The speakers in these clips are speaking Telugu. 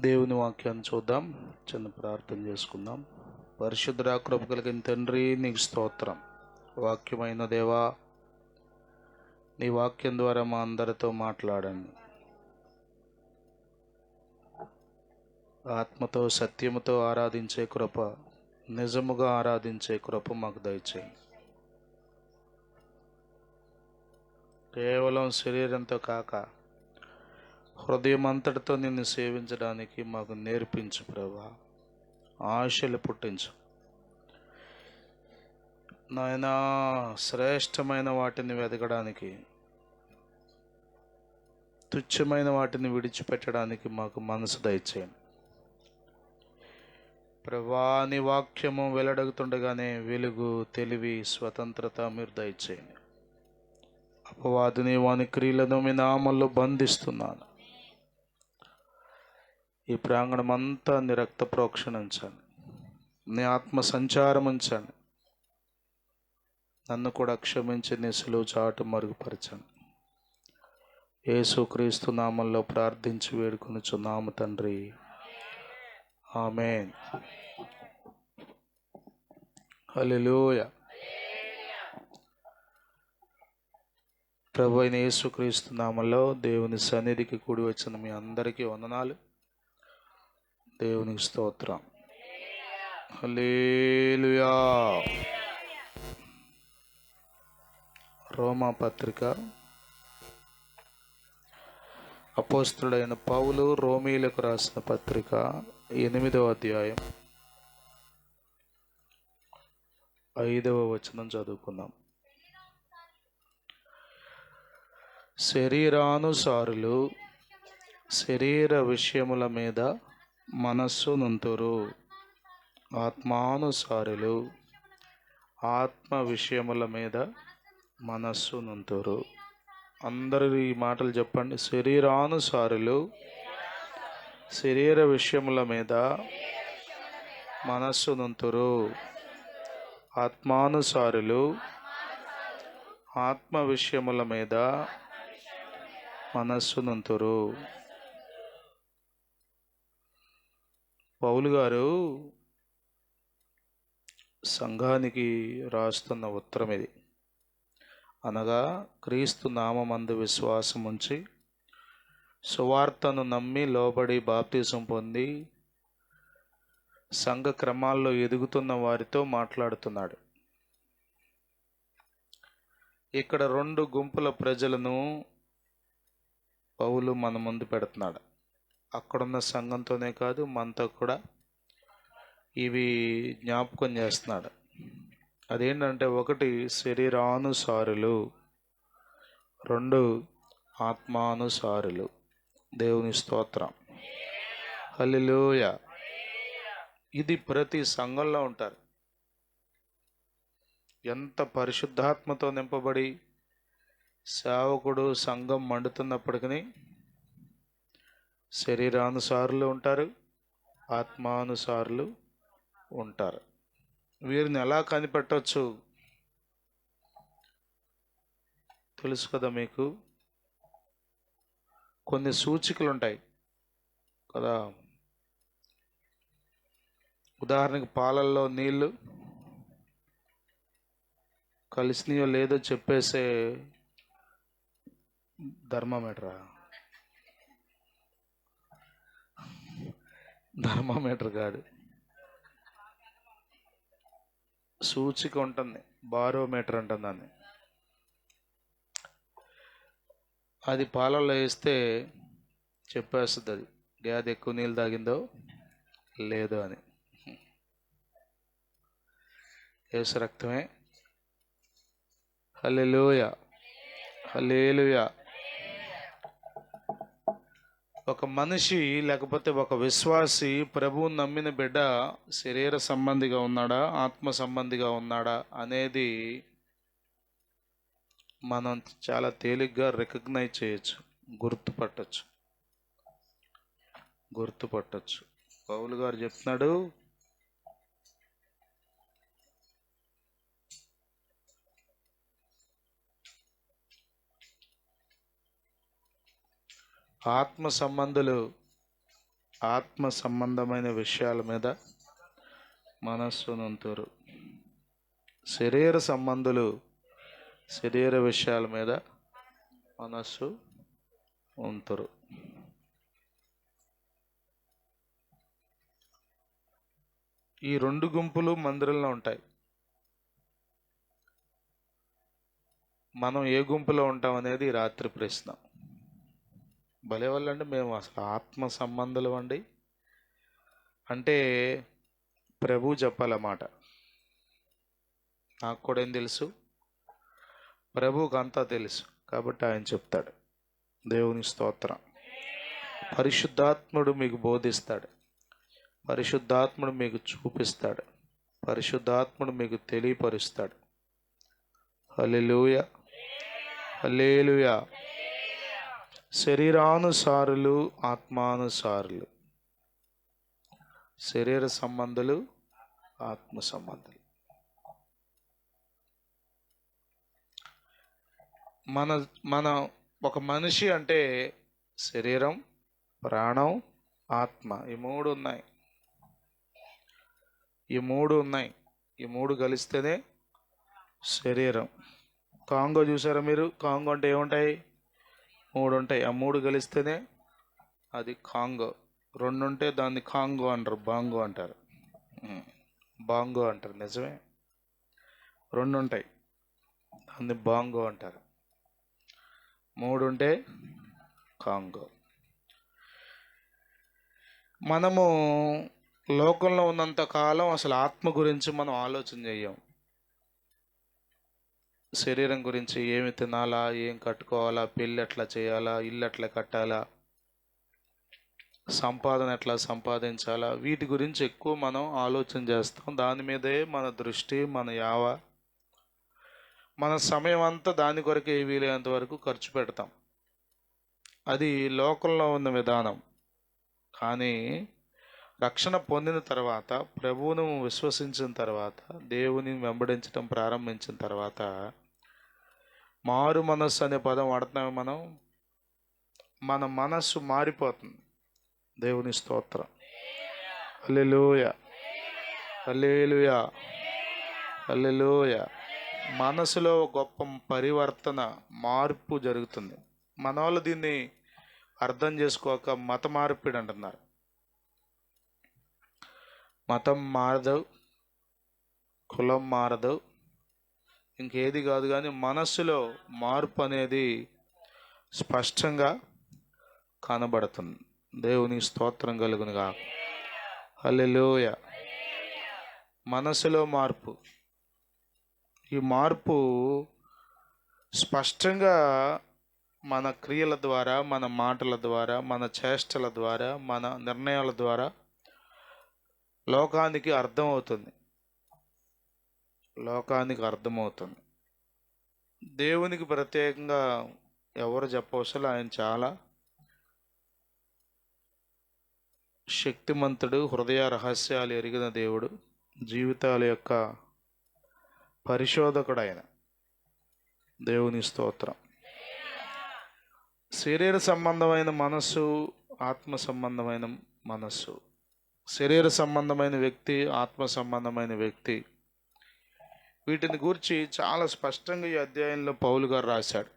దేవుని వాక్యాన్ని చూద్దాం. చిన్న ప్రార్థన చేసుకుందాం. పరిశుద్ధ కృప కలిగిన తండ్రి, నీకు స్తోత్రం. వాక్యమైన దేవా, నీ వాక్యం ద్వారా మా అందరితో మాట్లాడండి. ఆత్మతో సత్యముతో ఆరాధించే కృప, నిజముగా ఆరాధించే కృప మాకు దయచేయండి. కేవలం శరీరంతో కాక హృదయం అంతటితో నిన్ను సేవించడానికి మాకు నేర్పించు ప్రభా. ఆశలు పుట్టించు నాయనా. శ్రేష్టమైన వాటిని వెతకడానికి, తుచ్చమైన వాటిని విడిచిపెట్టడానికి మాకు మనసు దయచేయండి ప్రభా. నీ వాక్యము వెల్లడగుతుండగానే వెలుగు, తెలివి, స్వతంత్రత మీరు దయచేయండి. అపవాదిని వాని క్రియలను మీ నామంలో బంధిస్తున్నాను. ఈ ప్రాంగణం అంతా నీ రక్త ప్రోక్షణ ఉంచండి, నీ ఆత్మ సంచారం ఉంచండి. నన్ను కూడా క్షమించి నీ సులువు చాటు మరుగుపరచండి. యేసుక్రీస్తు నామంలో ప్రార్థించి వేడుకొనుచున్నాము తండ్రి, ఆమేన్. హల్లెలూయా. ప్రభు అయిన యేసుక్రీస్తు నామంలో దేవుని సన్నిధికి కూడి వచ్చిన మీ అందరికీ వందనాలు. దేవునికి స్తోత్రం. హల్లెలూయా. రోమా పత్రిక, అపోస్తలుడైన పౌలు రోమీయులకు రాసిన పత్రిక 8వ అధ్యాయం 5వ వచనం చదువుకుందాం. శరీరానుసారులు శరీర విషయముల మీద మనస్సు నుంతురు, ఆత్మానుసారులు ఆత్మ విషయముల మీద మనస్సు నుంతురు. అందరూ ఈ మాటలు చెప్పండి. శరీరానుసారులు శరీర విషయముల మీద మనస్సు నుంతురు, ఆత్మానుసారులు ఆత్మ విషయముల మీద మనస్సు నుంతురు. పౌలు గారు సంఘానికి రాస్తున్న ఉత్తరం ఇది. అనగా క్రీస్తు నామమందు విశ్వాసం ఉంచి సువార్తను నమ్మి లోబడి బాప్తిసం పొంది సంఘ క్రమాల్లో ఎదుగుతున్న వారితో మాట్లాడుతున్నాడు. ఇక్కడ 2 గుంపుల ప్రజలను పౌలు మన ముందు పెడుతున్నాడు. అక్కడున్న సంఘంతోనే కాదు, మనతో కూడా ఇవి జ్ఞాపకం చేస్తున్నాడు. అదేంటంటే, 1 శరీరానుసారులు, 2 ఆత్మానుసారులు. దేవుని స్తోత్రం. హల్లెలూయా. ఇది ప్రతి సంఘంలో ఉంటారు. ఎంత పరిశుద్ధాత్మతో నింపబడి సేవకుడు సంఘం మండుతున్నప్పటికీ శరీరానుసారులు ఉంటారు, ఆత్మానుసారులు ఉంటారు. వీరిని ఎలా కనిపెట్టవచ్చు తెలుసు కదా మీకు. కొన్ని సూచికలు ఉంటాయి కదా. ఉదాహరణకి పాలల్లో నీళ్లు కలిసినాయో లేదో చెప్పేసే థర్మామీటర్ కాదు, సూచిక ఉంటుంది, బారోమీటర్ ఉంటుంది దాన్ని. అది పాలల్లో వేస్తే చెప్పేస్తుంది అది గేదె ఎక్కువ నీళ్ళు తాగిందో లేదో అని. యేసు రక్తమే. హల్లెలూయా, హల్లెలూయా. ఒక మనిషి లేకపోతే ఒక విశ్వాసి, ప్రభువుని నమ్మిన బిడ్డ శరీర సంబంధిగా ఉన్నాడా, ఆత్మ సంబంధిగా ఉన్నాడా అనేది మనం చాలా తేలిగ్గా రికగ్నైజ్ చేయొచ్చు, గుర్తుపట్టచ్చు. పౌలు గారు చెప్తున్నాడు, ఆత్మ సంబంధులు ఆత్మ సంబంధమైన విషయాల మీద మనస్సును ఉంతురు. శరీర సంబంధులు శరీర విషయాల మీద మనస్సు ఉంతురు. ఈ రెండు గుంపులు మందిరంలో ఉంటాయి. మనం ఏ గుంపులో ఉంటాం అనేది రాత్రి ప్రశ్న. భలే వాళ్ళండి మేము అసలు ఆత్మ సంబంధులు అండి అంటే ప్రభు చెప్పాలన్నమాట. నాకు కూడా ఏం తెలుసు, ప్రభువుకి అంతా తెలుసు కాబట్టి ఆయన చెప్తాడు. దేవుని స్తోత్రం. పరిశుద్ధాత్ముడు మీకు బోధిస్తాడు, పరిశుద్ధాత్ముడు మీకు చూపిస్తాడు, పరిశుద్ధాత్ముడు మీకు తెలియపరుస్తాడు. హల్లెలూయా, హల్లెలూయా. శరీరానుసారులు, ఆత్మానుసారులు. శరీర సంబంధులు, ఆత్మ సంబంధులు. మన ఒక మనిషి అంటే శరీరం, ప్రాణం, ఆత్మ, ఈ మూడు ఉన్నాయి. ఈ మూడు కలిస్తేనే శరీరం. కాంగో చూసారా మీరు? కాంగో అంటే ఏముంటాయి? మూడు ఉంటాయి. ఆ మూడు కలిస్తేనే అది కాంగో. రెండు ఉంటే దాన్ని కాంగో అంటారు, బాంగో అంటారు, బాంగో అంటారు. నిజమే, రెండు ఉంటాయి దాన్ని బాంగో అంటారు. మూడు ఉంటే కాంగో. మనము లోకంలో ఉన్నంత కాలం అసలు ఆత్మ గురించి మనం ఆలోచన చెయ్యం. శరీరం గురించి, ఏమి తినాలా, ఏం కట్టుకోవాలా, పెళ్ళి ఎట్లా చేయాలా, ఇల్లు ఎట్లా కట్టాలా, సంపాదన ఎట్లా సంపాదించాలా, వీటి గురించి ఎక్కువ మనం ఆలోచన చేస్తాం. దాని మీదే మన దృష్టి, మన యావ, మన సమయం అంతా దాని కొరకే వీలైనంత వరకు ఖర్చు పెడతాం. అది లోకంలో ఉన్న విధానం. కానీ రక్షణ పొందిన తర్వాత, ప్రభువును విశ్వసించిన తర్వాత, దేవుని వెంబడించడం ప్రారంభించిన తర్వాత, మారు మనస్సు అనే పదం వాడుతున్నాము మనం. మన మనస్సు మారిపోతుంది. దేవుని స్తోత్రం. హల్లెలూయా, హల్లెలూయా, హల్లెలూయా. మనసులో గొప్ప పరివర్తన, మార్పు జరుగుతుంది. మన వాళ్ళు దీన్ని అర్థం చేసుకోక మత మార్పిడి అంటున్నారు. మతం మారదు, కులం మారదు, ఇంకేది కాదు, కానీ మనస్సులో మార్పు అనేది స్పష్టంగా కనబడుతుంది. దేవుని స్తోత్రం కలుగునుగా. హల్లెలూయా. మనసులో మార్పు. ఈ మార్పు స్పష్టంగా మన క్రియల ద్వారా, మన మాటల ద్వారా, మన చేష్టల ద్వారా, మన నిర్ణయాల ద్వారా లోకానికి అర్థమవుతుంది. దేవునికి ప్రత్యేకంగా ఎవరు చెప్పవసలు. ఆయన చాలా శక్తిమంతుడు, హృదయ రహస్యాలు ఎరిగిన దేవుడు, జీవితాల యొక్క పరిశోధకుడు ఆయన. దేవుని స్తోత్రం. శరీర సంబంధమైన మనస్సు, ఆత్మ సంబంధమైన మనస్సు. శరీర సంబంధమైన వ్యక్తి, ఆత్మ సంబంధమైన వ్యక్తి, వీటిని గురించి చాలా స్పష్టంగా ఈ అధ్యాయంలో పౌలు గారు రాశాడు.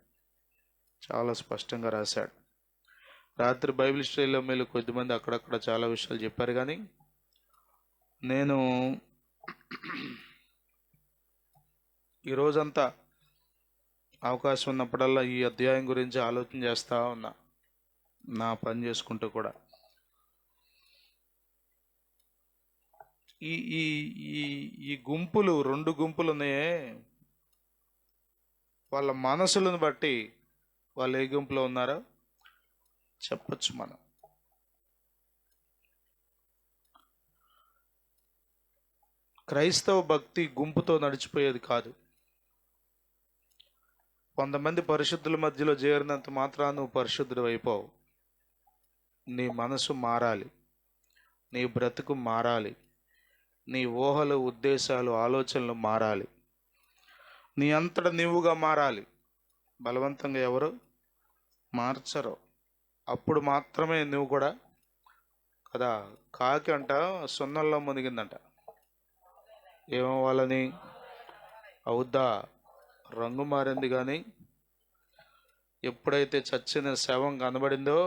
చాలా స్పష్టంగా రాశాడు. రాత్రి బైబిల్ స్టడీలో మీరు కొద్దిమంది అక్కడక్కడ చాలా విషయాలు చెప్పారు, కానీ నేను ఈరోజంతా అవకాశం ఉన్నప్పుడల్లా ఈ అధ్యాయం గురించి ఆలోచన చేస్తూ ఉన్నా, నా పని చేసుకుంటూ కూడా. ఈ ఈ ఈ గుంపులు, రెండు గుంపులు ఉన్నాయే, వాళ్ళ మనసులను బట్టి వాళ్ళు ఏ గుంపులో ఉన్నారో చెప్పచ్చు మనం. క్రైస్తవ భక్తి గుంపుతో నడిచిపోయేది కాదు. కొంతమంది పరిశుద్ధుల మధ్యలో చేరినంత మాత్రాన నువ్వు పరిశుద్ధుడు అయిపోవు. నీ మనసు మారాలి, నీ బ్రతుకు మారాలి, నీ ఊహలు, ఉద్దేశాలు, ఆలోచనలు మారాలి, నీ అంతట నీవుగా మారాలి. బలవంతంగా ఎవరు మార్చరు. అప్పుడు మాత్రమే నువ్వు కూడా కదా. కాకి అంట సున్నంలో మునిగిందంట. ఏమవ్వాలని? అవుద్దా? రంగు మారింది, కానీ ఎప్పుడైతే చచ్చిన శవం కనబడిందో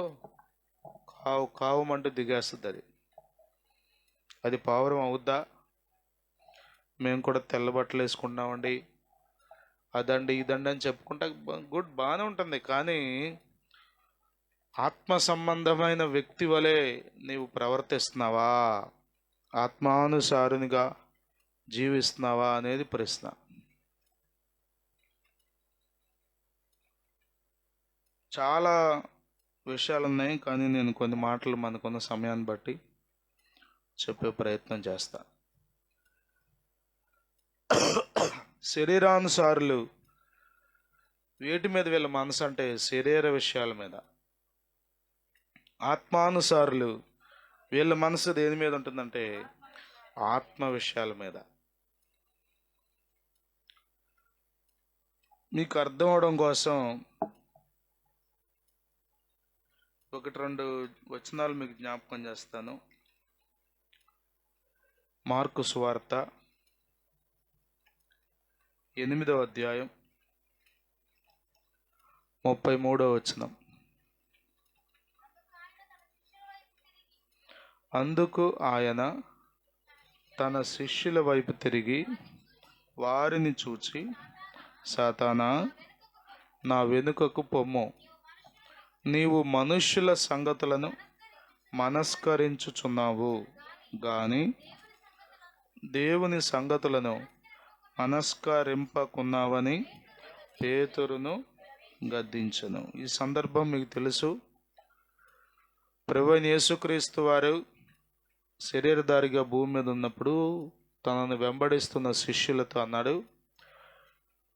కావు కావుమంటూ దిగేస్తుంది అది. అది పావురం అవుద్దా? మేము కూడా తెల్ల బట్టలు వేసుకుంటున్నామండి, అదండి ఇదండి అని చెప్పుకుంటా గుడ్, బాగానే ఉంటుంది. కానీ ఆత్మ సంబంధమైన వ్యక్తి వలె నీవు ప్రవర్తిస్తున్నావా? ఆత్మానుసారునిగా జీవిస్తున్నావా అనేది ప్రశ్న. చాలా విషయాలు ఉన్నాయి, కానీ నేను కొన్ని మాటలు మనకున్న సమయాన్ని బట్టి చెప్పే ప్రయత్నం చేస్తా. శరీరానుసారులు వేటి మీద వీళ్ళ మనసు అంటే శరీర విషయాల మీద. ఆత్మానుసారులు వీళ్ళ మనసు దేని మీద ఉంటుందంటే ఆత్మ విషయాల మీద. మీకు అర్థం అవడం కోసం ఒకటి రెండు వచనాలు మీకు జ్ఞాపకం చేస్తాను. మార్కు సువార్త 8వ అధ్యాయం 33వ వచనం. అందుకు ఆయన తన శిష్యుల వైపు తిరిగి వారిని చూచి, సాతానా, నా వెనుకకు పొమ్ము, నీవు మనుష్యుల సంగతులను మనస్కరించుచున్నావు గాని దేవుని సంగతులను మనస్కరింపకున్నావని పేతురును గద్దించెను. ఈ సందర్భం మీకు తెలుసు. ప్రభువైన యేసుక్రీస్తు వారు శరీరధారిగా భూమి మీద ఉన్నప్పుడు తనను వెంబడిస్తున్న శిష్యులతో అన్నాడు,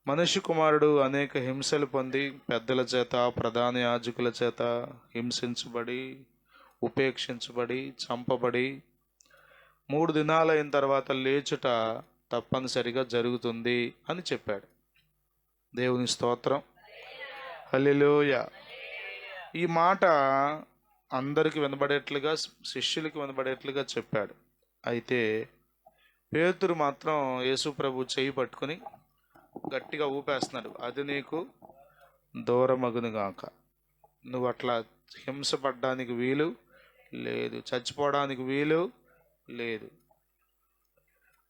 మనిషి కుమారుడు అనేక హింసలు పొంది పెద్దల చేత, ప్రధాన యాజకుల చేత హింసించబడి, ఉపేక్షించబడి, చంపబడి 3 దినాలైన తర్వాత లేచుట తప్పనిసరిగా జరుగుతుంది అని చెప్పాడు. దేవుని స్తోత్రం, హల్లెలూయా. ఈ మాట అందరికి వినబడేట్లుగా, శిష్యులకి వినబడేట్లుగా చెప్పాడు. అయితే పేతురు మాత్రం యేసు ప్రభు చేయి పట్టుకుని గట్టిగా ఊపేస్తున్నాడు. అది నీకు దూరమగునుగాక, నువ్వు అట్లా హింసపడడానికి వీలు లేదు, చచ్చిపోవడానికి వీలు లేదు.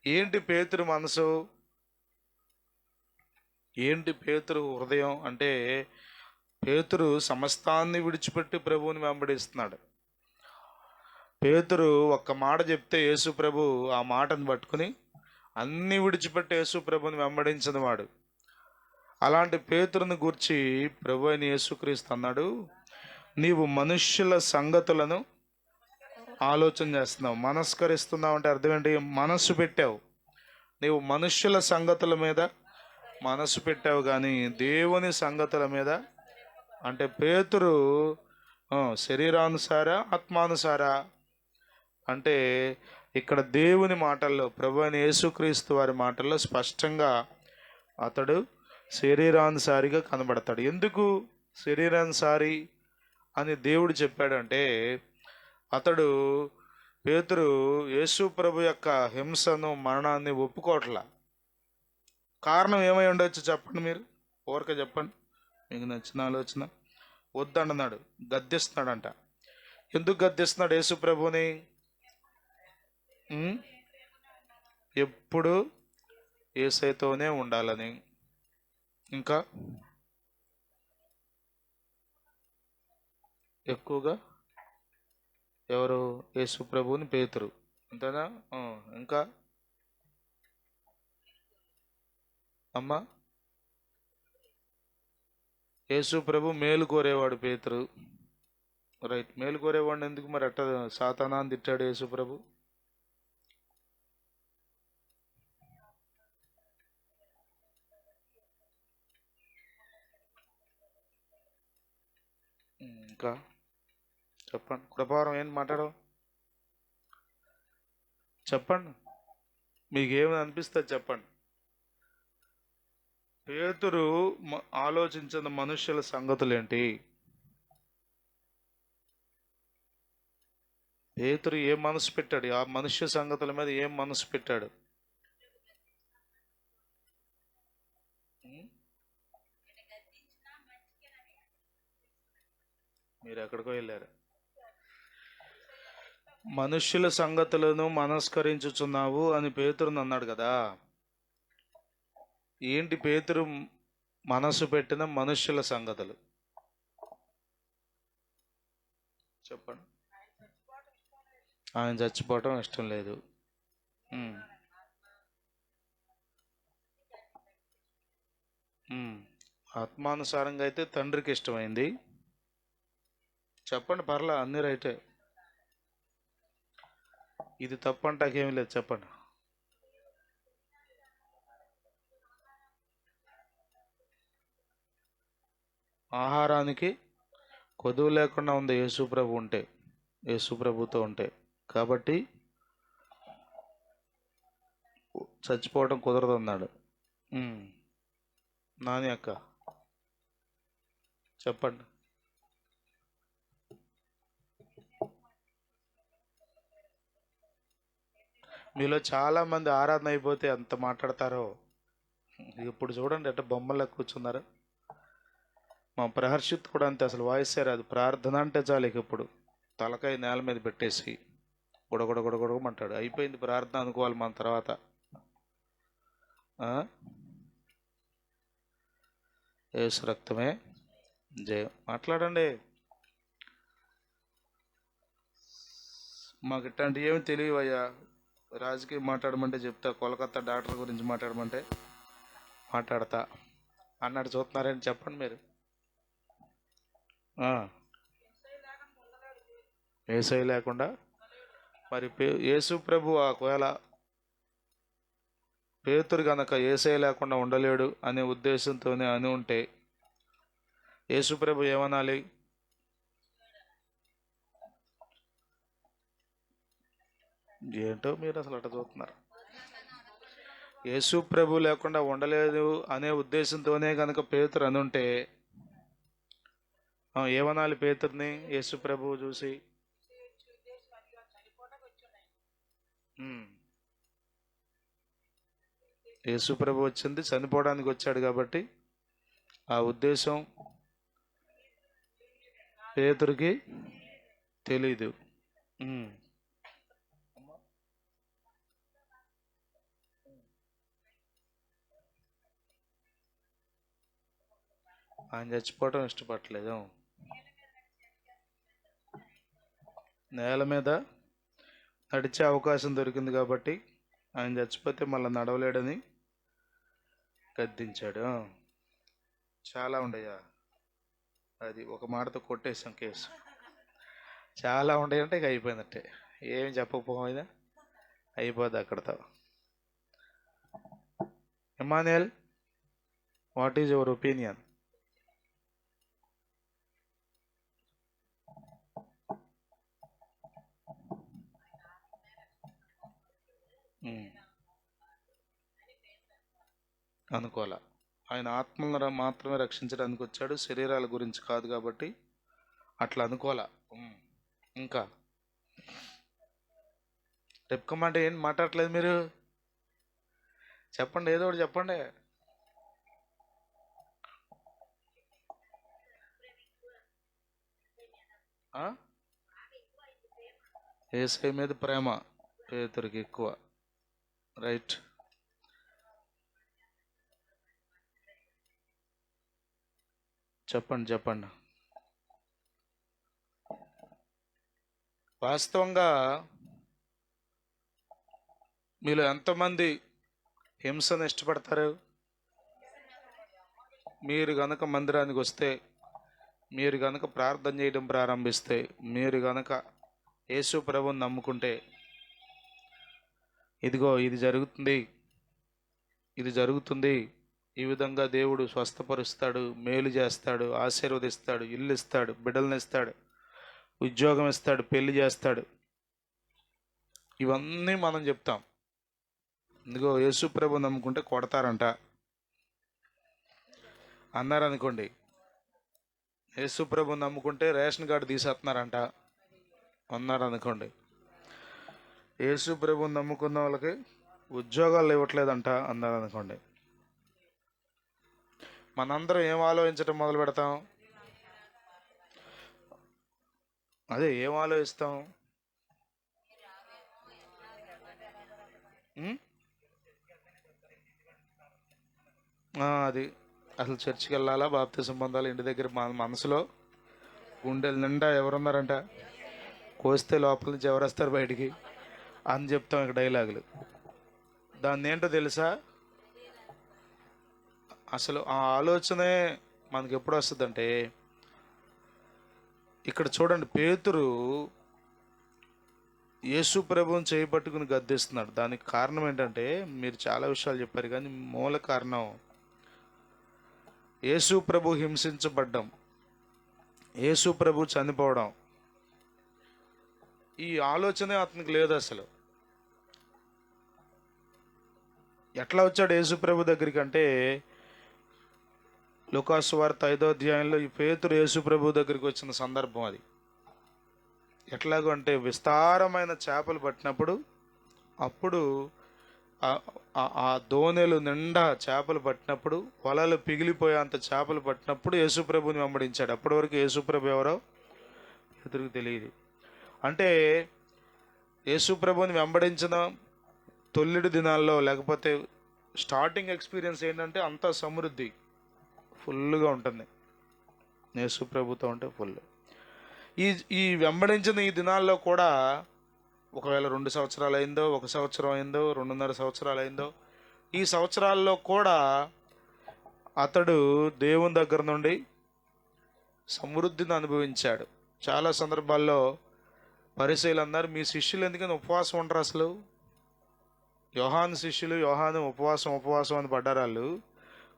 ఏంటి పేతురు మనసు, ఏంటి పేతురు హృదయం అంటే, పేతురు సమస్తాన్ని విడిచిపెట్టి ప్రభువుని వెంబడిస్తున్నాడు. పేతురు ఒక్క మాట చెప్తే యేసు ప్రభు ఆ మాటను పట్టుకుని అన్ని విడిచిపెట్టి యేసు ప్రభుని వెంబడించిన వాడు. అలాంటి పేతురుని గూర్చి ప్రభు అయిన యేసుక్రీస్తు అన్నాడు, నీవు మనుష్యుల సంగతులను ఆలోచన చేస్తున్నావు, మనస్కరిస్తున్నావు. అంటే అర్థం ఏంటి? మనస్సు పెట్టావు. నీవు మనుష్యుల సంగతుల మీద మనసు పెట్టావు, కానీ దేవుని సంగతుల మీద. అంటే పేతురు శరీరానుసారా, ఆత్మానుసారా అంటే ఇక్కడ దేవుని మాటల్లో, ప్రభు అయిన యేసుక్రీస్తు వారి మాటల్లో స్పష్టంగా అతడు శరీరానుసారిగా కనబడతాడు. ఎందుకు శరీరానుసారి అని దేవుడు చెప్పాడంటే, అతడు పేతురు యేసు ప్రభు యొక్క హింసను, మరణాన్ని ఒప్పుకోవట్లా. కారణం ఏమై ఉండొచ్చు చెప్పండి, మీరు ఊరక చెప్పండి, మీకు నచ్చిన ఆలోచన. వద్దన్నాడు, గద్దిస్తున్నాడంట. ఎందుకు గద్దిస్తున్నాడు యేసు ప్రభుని? ఎప్పుడు యేసయ్యతోనే ఉండాలని. ఇంకా ఎక్కువగా ఎవరు? యేసు ప్రభుని పేతురు, అంతేనా? ఇంకా అమ్మా, యేసు ప్రభు మేలు కోరేవాడు పేతురు. రైట్, మేలు కోరేవాడిని ఎందుకు మరి అట్ట సాతానా అని తిట్టాడు యేసు ప్రభు? ఇంకా చెప్పండి, కృపావరం ఏం మాట్లాడవు చెప్పండి, మీకేమని అనిపిస్తుంది చెప్పండి. పేతురు ఆలోచించిన మనుష్యుల సంగతులేంటి? పేతురు ఏం మనసు పెట్టాడు? ఆ మనుష్య సంగతుల మీద ఏం మనసు పెట్టాడు? మీరు ఎక్కడికో వెళ్ళారు. మనుష్యుల సంగతులను మనస్కరించుచున్నావు అని పేతురుని అన్నాడు కదా. ఏంటి పేతురు మనసు పెట్టిన మనుష్యుల సంగతులు? చెప్పండి. ఆయన చచ్చిపోవటం ఇష్టం లేదు. ఆత్మానుసారంగా అయితే తండ్రికి ఇష్టమైంది. చెప్పండి, పర్లా, అన్ని రైటే. ఇది తప్పు అంటాకేమీ లేదు, చెప్పండి. ఆహారానికి కొదువు లేకుండా ఉంది యేసుప్రభు ఉంటే, యేసుప్రభుతో ఉంటే. కాబట్టి చచ్చిపోవడం కుదరదు అన్నాడు. నాని అక్క చెప్పండి. మీలో చాలా మంది ఆరాధన అయిపోతే ఎంత మాట్లాడతారో. ఇప్పుడు చూడండి ఎట్ట బొమ్మల్లో కూర్చున్నారు. మా ప్రహర్షిత్ కూడా అంతే, అసలు వాయిస్ రాదు. ప్రార్థన అంటే చాలు ఇక ఇప్పుడు తలకాయ నేల మీద పెట్టేసి గొడగొడగొడగొడగమంటాడు. అయిపోయింది ప్రార్థన అనుకోవాలి మన తర్వాత. యేసు రక్తమే జయం. మాట్లాడండి. మాకు ఇట్లాంటివి ఏమి తెలియవయ్యా. రాజకీయం మాట్లాడమంటే చెప్తా, కోలకత్తా డాక్టర్ గురించి మాట్లాడమంటే మాట్లాడతా అన్నట్టు చూస్తున్నారని చెప్పండి మీరు. యేసయ్య లేకుండా మరి యేసు ప్రభు ఒకవేళ పేతురు గనక యేసయ్య లేకుండా ఉండలేడు అనే ఉద్దేశంతోనే అని ఉంటే యేసు ప్రభు ఏమనాలి? ఏంటో మీరు అసలు అట్లా చూస్తున్నారు. యేసు ప్రభు లేకుండా ఉండలేదు అనే ఉద్దేశంతోనే కనుక పేతురు అనుంటే ఏమనాలి పేతుర్ని? యేసు ప్రభు చూసి యేసు ప్రభు వచ్చింది చనిపోవడానికి వచ్చాడు కాబట్టి ఆ ఉద్దేశం పేతురికి తెలీదు. ఆయన చచ్చిపోవటం ఇష్టపడలేదు. నేల మీద నడిచే అవకాశం దొరికింది కాబట్టి ఆయన చచ్చిపోతే మళ్ళీ నడవలేడని గద్దించాడు. చాలా ఉండయా, అది ఒక మాటతో కొట్టేసాం కేసు. చాలా ఉండయంటే ఇక అయిపోయిందంటే, ఏమి చెప్పకపోయినా అయిపోద్ది అక్కడతో. Emmanuel, what is your opinion? అనుకోవాలా. ఆయన ఆత్మలను మాత్రమే రక్షించడానికి వచ్చాడు, శరీరాల గురించి కాదు కాబట్టి అట్లా అనుకోవాలా. ఇంకా రేపుకోమంటే ఏం మాట్లాడట్లేదు మీరు? చెప్పండి, ఏదో ఒకటి చెప్పండి. యేసయ్య మీద ప్రేమ పేతురికి ఎక్కువ. రైట్. చెప్పండి చెప్పండి. వాస్తవంగా మీలో ఎంతమంది హింసను ఇష్టపడతారు? మీరు గనక మందిరానికి వస్తే, మీరు గనక ప్రార్థన చేయడం ప్రారంభిస్తే, మీరు గనక యేసు ప్రభువుని నమ్ముకుంటే, ఇదిగో ఇది జరుగుతుంది, ఇది జరుగుతుంది, ఈ విధంగా దేవుడు స్వస్థపరుస్తాడు, మేలు చేస్తాడు, ఆశీర్వదిస్తాడు, ఇల్లు ఇస్తాడు, బిడ్డలను ఇస్తాడు, ఉద్యోగం ఇస్తాడు, పెళ్లి చేస్తాడు, ఇవన్నీ మనం చెప్తాం. ఇదిగో యేసు ప్రభు నమ్ముకుంటే కొడతారంట అన్నారనుకోండి. యేసు ప్రభు నమ్ముకుంటే రేషన్ కార్డు తీసేస్తున్నారంట అన్నారనుకోండి. యేసు ప్రభువుని నమ్ముకున్న వాళ్ళకి ఉద్యోగాలు ఇవ్వట్లేదంట అన్నారు అనుకోండి, మనందరం ఏం ఆలోచించడం మొదలు పెడతాం? అదే ఏం ఆలోచిస్తాం? అది అసలు చర్చికి వెళ్ళాలా, బాప్తిసం పొందాలి, ఇంటి దగ్గర మనసులో గుండెల నిండా ఎవరున్నారంట, కోస్తే లోపల నుంచి ఎవరేస్తారు బయటికి అని చెప్తాం ఇక్కడ డైలాగులు. దాన్ని ఏంటో తెలుసా? అసలు ఆ ఆలోచనే మనకి ఎప్పుడు వస్తుందంటే, ఇక్కడ చూడండి, పేతురు యేసు ప్రభువుని చేయబట్టుకుని గద్దిస్తున్నాడు. దానికి కారణం ఏంటంటే, మీరు చాలా విషయాలు చెప్పారు కానీ మూల కారణం యేసు ప్రభు హింసించబడ్డం, యేసు ప్రభు చనిపోవడం. ఈ ఆలోచనే అతనికి లేదు అసలు. ఎట్లా వచ్చాడు యేసు ప్రభు దగ్గరికి అంటే, లూకాసు వార్త 5వ అధ్యాయంలో ఈ పేతురు యేసు ప్రభు దగ్గరికి వచ్చిన సందర్భం అది. ఎట్లాగో అంటే, విస్తారమైన చేపలు పట్టినప్పుడు, అప్పుడు ఆ దోణెలు నిండా చేపలు పట్టినప్పుడు, వలలు పిగిలిపోయేంత చేపలు పట్టినప్పుడు యేసు ప్రభుని వెంబడించాడు. అప్పటి వరకు యేసు ప్రభు ఎవరో పేతురుకు తెలియదు. అంటే యేసు ప్రభుని వెంబడించిన తొల్లిడి దినాల్లో, లేకపోతే స్టార్టింగ్ ఎక్స్పీరియన్స్ ఏంటంటే అంతా సమృద్ధి ఫుల్గా ఉంటుంది. యేసు ప్రభుతో ఉంటే ఫుల్. ఈ వెంబడించిన ఈ దినాల్లో కూడా, ఒకవేళ 2 సంవత్సరాలు అయిందో, 1 సంవత్సరం అయిందో, 2.5 సంవత్సరాలు అయిందో, ఈ సంవత్సరాల్లో కూడా అతడు దేవుని దగ్గర నుండి సమృద్ధిని అనుభవించాడు. చాలా సందర్భాల్లో పరిసయ్యులు అన్నారు, మీ శిష్యులు ఎందుకని ఉపవాసం ఉండరు అసలు? యోహాను శిష్యులు యోహాను ఉపవాసం అని పడ్డారు వాళ్ళు,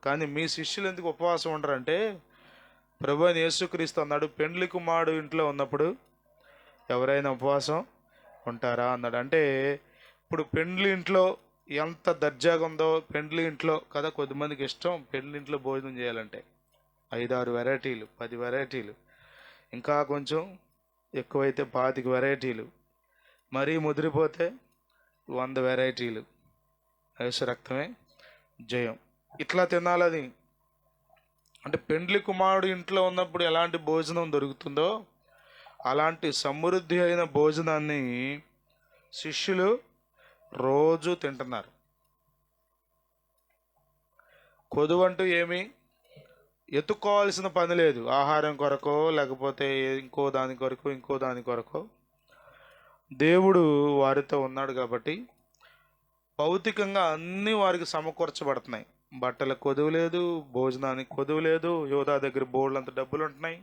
కానీ మీ శిష్యులు ఎందుకు ఉపవాసం ఉండరంటే, ప్రభు అయిన యేసుక్రీస్తు అన్నాడు, పెండ్లి కుమారుడు ఇంట్లో ఉన్నప్పుడు ఎవరైనా ఉపవాసం ఉంటారా అన్నాడు. అంటే ఇప్పుడు పెండ్లి ఇంట్లో ఎంత దర్జాగా ఉందో, పెండ్లి ఇంట్లో కదా కొద్దిమందికి ఇష్టం పెండ్లి ఇంట్లో భోజనం చేయాలంటే 5-6 వెరైటీలు, 10 వెరైటీలు, ఇంకా కొంచెం ఎక్కువైతే 25 వెరైటీలు, మరీ ముదిరిపోతే 100 వెరైటీలు. యేసు రక్తమే జయం. ఇట్లా తినాలని. అంటే పెండ్లి కుమారుడు ఇంట్లో ఉన్నప్పుడు ఎలాంటి భోజనం దొరుకుతుందో అలాంటి సమృద్ధి అయిన భోజనాన్ని శిష్యులు రోజు తింటున్నారు. కొదువంటూ ఏమి ఎత్తుకోవాల్సిన పని లేదు. ఆహారం కొరకో, లేకపోతే ఇంకో దాని కొరకో దేవుడు వారితో ఉన్నాడు కాబట్టి భౌతికంగా అన్నీ వారికి సమకూర్చబడుతున్నాయి. బట్టలకు కొదువు లేదు, భోజనానికి కొదువు లేదు. యోధా దగ్గర బోర్డులంత డబ్బులు ఉంటున్నాయి,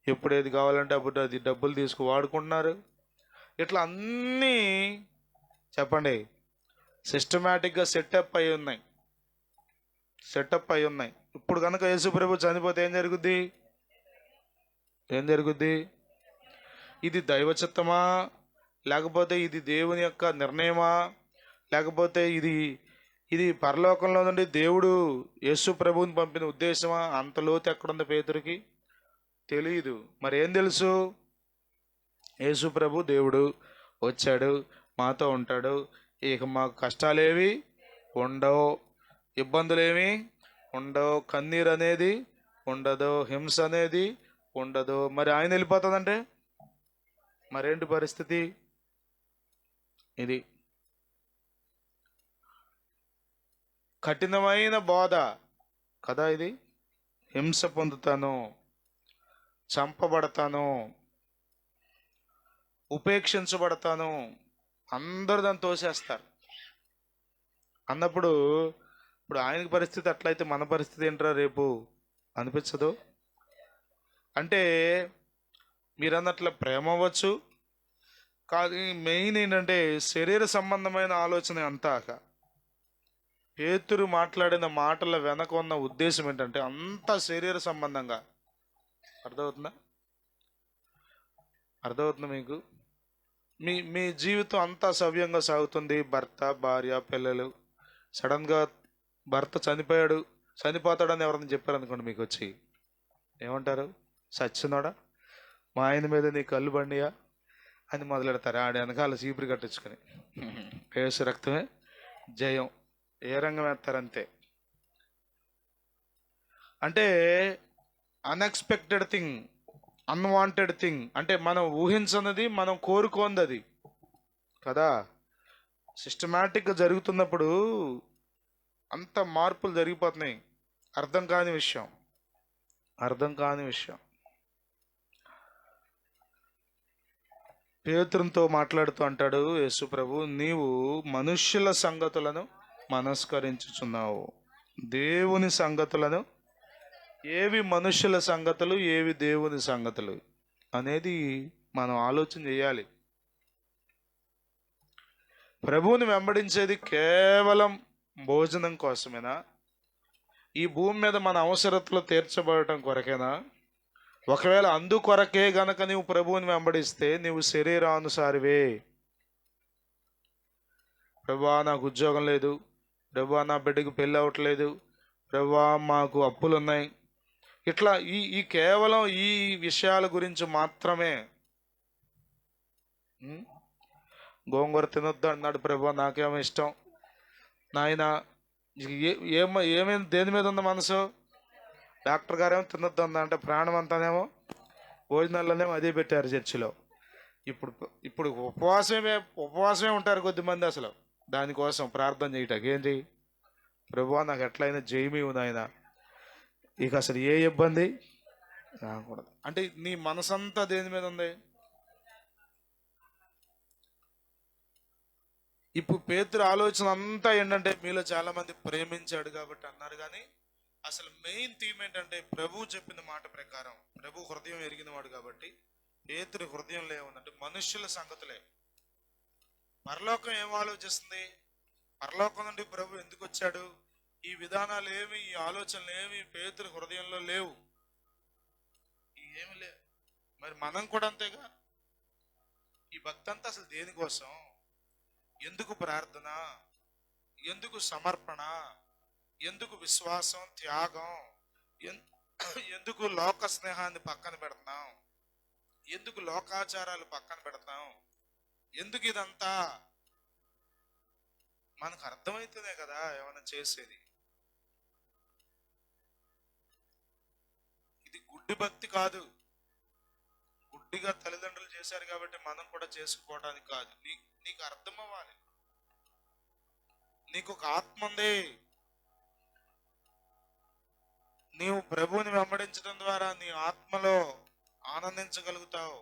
ఎప్పుడు ఏది కావాలంటే అప్పుడు అది డబ్బులు తీసుకు వాడుకుంటున్నారు. ఇట్లా అన్నీ చెప్పండి సిస్టమేటిక్గా సెటప్ అయి ఉన్నాయి. ఇప్పుడు కనుక యేసు ప్రభు చనిపోతే ఏం జరుగుద్ది? ఇది దైవ చిత్తమా, లేకపోతే ఇది దేవుని యొక్క నిర్ణయమా, లేకపోతే ఇది పరలోకంలో నుండి దేవుడు యేసు ప్రభువుని పంపిన ఉద్దేశమా? అంత లోతు ఎక్కడుంది పేతురికి తెలియదు. మరి ఏం తెలుసు? యేసు ప్రభు దేవుడు వచ్చాడు, మాతో ఉంటాడు, ఇక మాకు కష్టాలేవి ఉండవు, ఇబ్బందులేమి ఉండవు, కన్నీరు అనేది ఉండదు, హింస అనేది ఉండదు. మరి ఆయన వెళ్ళిపోతుందంటే మరేంటి పరిస్థితి? ఇది కఠినమైన బోధ కదా. ఇది హింస పొందుతాను, చంపబడతాను, ఉపేక్షించబడతాను, అందరూ దాన్ని తోసేస్తారు అన్నప్పుడు, ఇప్పుడు ఆయనకి పరిస్థితి అట్లయితే మన పరిస్థితి ఏంట్రా రేపు అనిపించదు? అంటే మీరు అన్నట్ల ప్రేమ అవ్వచ్చు, కాదు, మెయిన్ ఏంటంటే శరీర సంబంధమైన ఆలోచన అంతా. పేతురు మాట్లాడిన మాటల వెనక ఉన్న ఉద్దేశం ఏంటంటే అంతా శరీర సంబంధంగా. అర్థమవుతుందా మీకు? మీ జీవితం అంతా సవ్యంగా సాగుతుంది, భర్త, భార్య, పిల్లలు. సడన్గా భర్త చనిపోతాడని ఎవరైనా చెప్పారనుకోండి, మీకు వచ్చి ఏమంటారు? సచ్చినోడా, మా ఆయన మీద నీ కళ్ళు బండియా, అని మొదలెడతారు. ఆడి వెనకాల చీపురు కట్టించుకొని యేసు రక్తమే జయం. ఏ రంగం వేస్తారంతే. అంటే అన్ఎక్స్పెక్టెడ్ థింగ్, అన్వాంటెడ్ థింగ్, అంటే మనం ఊహించనిది, మనం కోరుకోంది కదా. సిస్టమేటిక్గా జరుగుతున్నప్పుడు అంత మార్పులు జరిగిపోతున్నాయి. అర్థం కాని విషయం. పేతురుతో మాట్లాడుతూ అంటాడు యేసు ప్రభు, నీవు మనుష్యుల సంగతులను మనస్కరించుచున్నావు, దేవుని సంగతులను, ఏవి మనుష్యుల సంగతులు, ఏవి దేవుని సంగతులు అనేది మనం ఆలోచన చేయాలి. ప్రభువుని వెంబడించేది కేవలం భోజనం కోసమేనా? ఈ భూమి మీద మన అవసరతలు తీర్చబడటం కొరకేనా? ఒకవేళ అందుకొరకే గనక నీవు ప్రభువుని వెంబడిస్తే నీవు శరీరానుసారివే. ప్రభువా నాకు ఉద్యోగం లేదు, ప్రభువా నా బిడ్డకు పెళ్ళి అవ్వట్లేదు, ప్రభువా మాకు అప్పులు ఉన్నాయి, ఇట్లా ఈ కేవలం ఈ విషయాల గురించి మాత్రమే. గోంగూర తినొద్దు అన్నాడు ప్రభువా, నాకేమో ఇష్టం. నాయన ఏమైంది, దేని మీద ఉంది మనసు? డాక్టర్ గారేమో తినొద్దు అందా, అంటే ప్రాణం అంతానేమో భోజనాల్లోనేమో అదే పెట్టారు చర్చిలో. ఇప్పుడు ఉపవాసమే ఉంటారు కొద్దిమంది అసలు దానికోసం ప్రార్థన చేయటానికి. ఏంటి, ప్రభువా నాకు ఎట్లయినా జయమీవు నాయన, ఇక అసలు ఏ ఇబ్బంది రాకూడదు. అంటే నీ మనసంతా దేని మీద ఉంది? ఇప్పుడు పేతురు ఆలోచన అంతా ఏంటంటే, మీలో చాలా మంది ప్రేమించాడు కాబట్టి అన్నారు, కానీ అసలు మెయిన్ థీమ్ ఏంటంటే ప్రభు చెప్పిన మాట ప్రకారం, ప్రభు హృదయం ఎరిగిన వాడు కాబట్టి పేతురు హృదయంలో ఏముందంటే మనుష్యుల సంగతులే. పరలోకం ఏం ఆలోచిస్తుంది? పరలోకం నుండి ప్రభు ఎందుకు వచ్చాడు? ఈ విధానాలు ఏమి, ఈ ఆలోచనలు ఏమి పేతురు హృదయంలో లేవు, ఏమి లేవు. మరి మనం కూడా అంతేగా. ఈ భక్తి అంతా అసలు దేనికోసం? ఎందుకు ప్రార్థన, ఎందుకు సమర్పణ, ఎందుకు విశ్వాసం, త్యాగం, ఎందుకు లోక స్నేహాన్ని పక్కన పెడతాం, ఎందుకు లోకాచారాలు పక్కన పెడతాం, ఎందుకు ఇదంతా? మనకు అర్థమైతేనే కదా ఏమైనా చేసేది. ఇది గుడ్డి భక్తి కాదు. గుడ్డిగా తల్లిదండ్రులు చేశారు కాబట్టి మనం కూడా చేసుకోవడానికి కాదు. నీకు అర్థం అవ్వాలి. నీకు ఒక ఆత్మ ఉంది. నీవు ప్రభువుని వెంబడించడం ద్వారా నీ ఆత్మలో ఆనందించగలుగుతావు.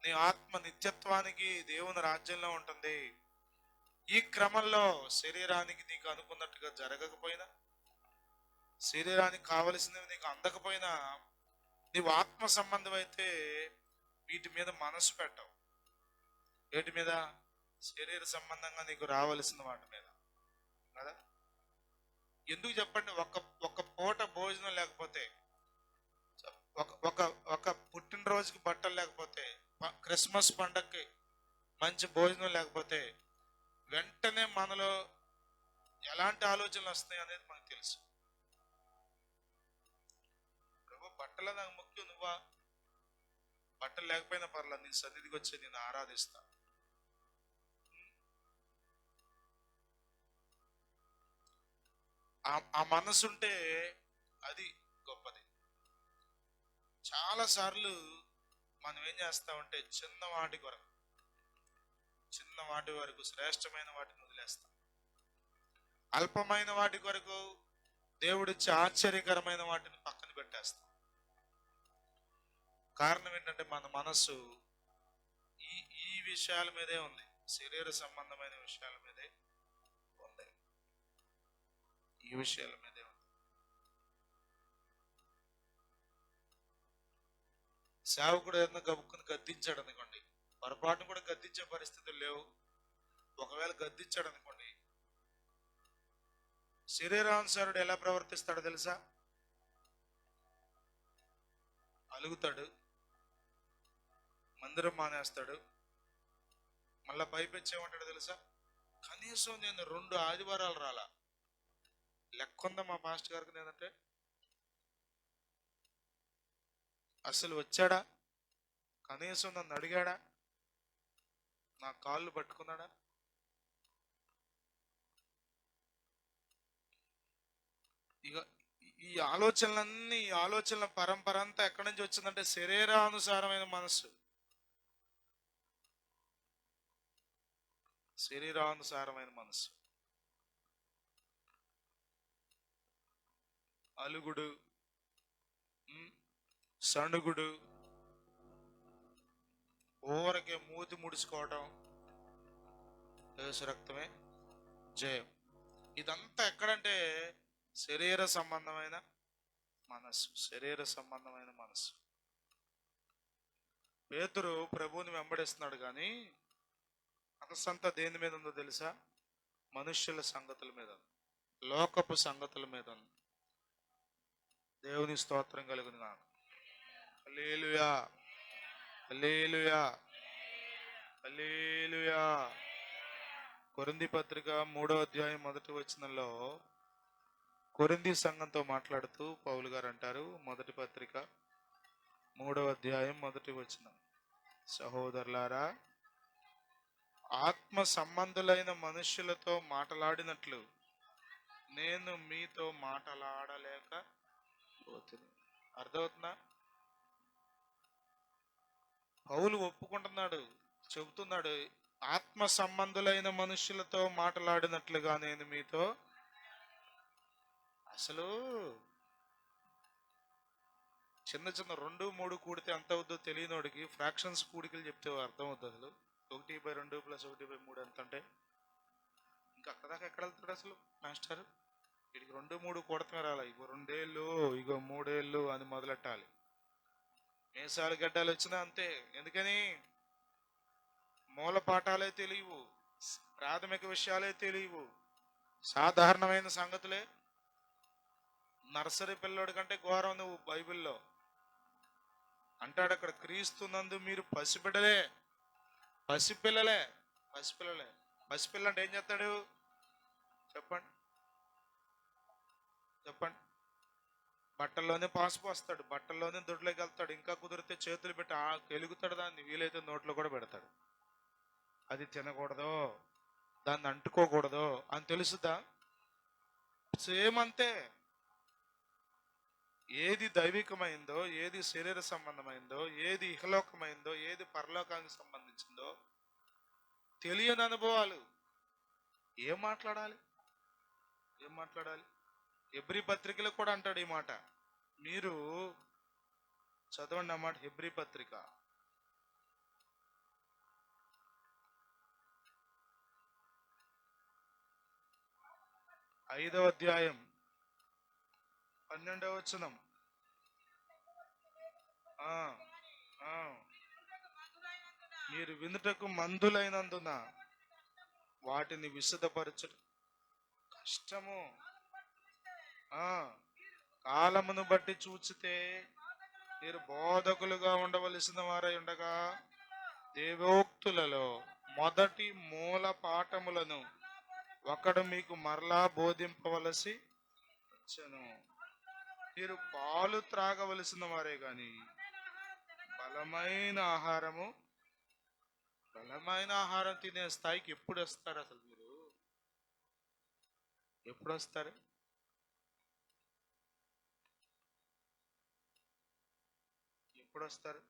నీ ఆత్మ నిత్యత్వానికి దేవుని రాజ్యంలో ఉంటుంది. ఈ క్రమంలో శరీరానికి నీకు అనుకున్నట్టుగా జరగకపోయినా, శరీరానికి కావలసినవి నీకు అందకపోయినా, నీవు ఆత్మ సంబంధం అయితే వీటి మీద మనసు పెట్టవు. వీటి మీద, శరీర సంబంధంగా నీకు రావలసిన వాటి మీద కదా. ఎందుకు చెప్పండి, ఒక పూట భోజనం లేకపోతే, ఒక పుట్టినరోజుకి బట్టలు లేకపోతే, క్రిస్మస్ పండగకి మంచి భోజనం లేకపోతే వెంటనే మనలో ఎలాంటి ఆలోచనలు వస్తాయి అనేది మనకు తెలుసు. ప్రభు బట్టల నాకు ముఖ్యం, నువ్వా? బట్టలు లేకపోయినా పర్లేదు, నీ సన్నిధికి వచ్చి నేను ఆరాధిస్తా. ఆ మనసు ఉంటే అది గొప్పది. చాలా సార్లు మనం ఏం చేస్తామంటే చిన్న వాటి వరకు శ్రేష్టమైన వాటిని వదిలేస్తాం. అల్పమైన వాటి కొరకు దేవుడిచ్చే ఆశ్చర్యకరమైన వాటిని పక్కన పెట్టేస్తాం. కారణం ఏంటంటే మన మనస్సు ఈ విషయాల మీదే ఉంది, శరీర సంబంధమైన విషయాల మీదే ఉంది, ఈ విషయాల మీదే ఉంది. సేవకుడు ఏదైనా గబుక్కుని గద్దించాడు అనుకోండి, పొరపాటును కూడా గద్దించే పరిస్థితులు లేవు. ఒకవేళ గద్దించాడు అనుకోండి, శరీరానుసారుడు ఎలా ప్రవర్తిస్తాడో తెలుసా? అలుగుతాడు, మందిరం మానేస్తాడు, మళ్ళా పైపెచ్చేమంటాడు తెలుసా? కనీసం నేను 2 ఆదివారాలు రాలా, లెక్కొందా మా పాస్టర్ గారికి నేనంటే? అసలు వచ్చాడా? కనీసం నన్ను అడిగాడా? నా కాళ్ళు పట్టుకున్నాడా? ఇక ఈ ఆలోచనల పరంపర అంతా ఎక్కడి నుంచి వచ్చిందంటే శరీరానుసారమైన మనస్సు. శరీరానుసారమైన మనస్సు, అలుగుడు, సణుగుడు, ఊరకే మూతి ముడుచుకోవటం, యేసు రక్తమే జయం. ఇదంతా ఎక్కడంటే శరీర సంబంధమైన మనస్సు. శరీర సంబంధమైన మనస్సు. పేతురు ప్రభువుని వెంబడిస్తున్నాడు, కానీ మనసంతా దేని మీద ఉందో తెలుసా? మనుష్యుల సంగతుల మీద, లోకపు సంగతుల మీద ఉంది. దేవుని స్తోత్రం కలుగును గాక. హల్లెలూయా, హల్లెలూయా, హల్లెలూయా. కొరింథీ పత్రిక 3వ అధ్యాయం 1వ వచనంలో కొరింథీ సంఘంతో మాట్లాడుతూ పౌలు గారు అంటారు, మొదటి పత్రిక 3వ అధ్యాయం 1వ వచనం, సహోదరులారా, ఆత్మ సంబంధులైన మనుష్యులతో మాట్లాడినట్లు నేను మీతో మాట్లాడలేకపోతుంది. అర్థమవుతుందా? పౌలు ఒప్పుకుంటున్నాడు, చెబుతున్నాడు, ఆత్మ సంబంధులైన మనుష్యులతో మాట్లాడినట్లుగా నేను మీతో. అసలు చిన్న 2, 3 కూడితే ఎంత అవుద్దో తెలియనోడికి ఫ్రాక్షన్స్ కూడికలు చెప్తే అర్థం అవుతుంది. అసలు 1/2 + 1/3 ఎంత అంటే ఇంకా అక్కదాకా ఎక్కడ వెళ్తాడు అసలు మాస్టర్? వీడికి 2, 3 కూడతమే రాలా. ఇగో 2 ఏళ్ళు, ఇగో 3 ఏళ్ళు అని మొదలెట్టాలి. మీసాలు గడ్డాలు వచ్చినా అంతే. ఎందుకని? మూల పాఠాలే తెలియవు, ప్రాథమిక విషయాలే తెలియవు, సాధారణమైన సంగతులే. నర్సరీ పిల్లోడి కంటే ఘోరం నువ్వు బైబిల్లో అంటాడు. అక్కడ క్రీస్తునందు మీరు పసిపిల్లలే. పసిపిల్లలే, పసిపిల్లలే. పసిపిల్ల అంటే ఏం చేస్తాడు చెప్పండి? చెప్పండి. బట్టల్లోనే పాసిపోస్తాడు, బట్టల్లోనే దొడ్లోకి వెళ్తాడు, ఇంకా కుదిరితే చేతులు పెట్టి కెలుగుతాడు, దాన్ని వీలైతే నోట్లో కూడా పెడతాడు. అది తినకూడదు, దాన్ని అంటుకోకూడదు అని తెలుసుదా? సేమ్ అంతే. ఏది దైవికమైందో, ఏది శరీర సంబంధమైందో, ఏది ఇహలోకమైందో, ఏది పరలోకానికి సంబంధించిందో తెలియని అనుభవాలు. ఏం మాట్లాడాలి? ఏం మాట్లాడాలి? హెబ్రీ పత్రికలో కూడా అంటాడు ఈ మాట. మీరు చదవండి అన్నమాట. హెబ్రీ పత్రిక 5వ అధ్యాయం 12వ వచనం. మీరు వినుటకు మందులైనందున వాటిని విశదపరచడం కష్టము. కాలమును బట్టి చూచితే మీరు బోధకులుగా ఉండవలసిన వారై ఉండగా దేవోక్తులలో మొదటి మూల పాఠములను ఒకడు మీకు మరలా బోధింపవలసి వచ్చెను. మీరు పాలు త్రాగవలసిన వారే గాని బలమైన ఆహారం తినే స్థాయికి ఎప్పుడు వస్తారు? అసలు మీరు ఎప్పుడు వస్తారు? ఎప్పుడు వస్తారు?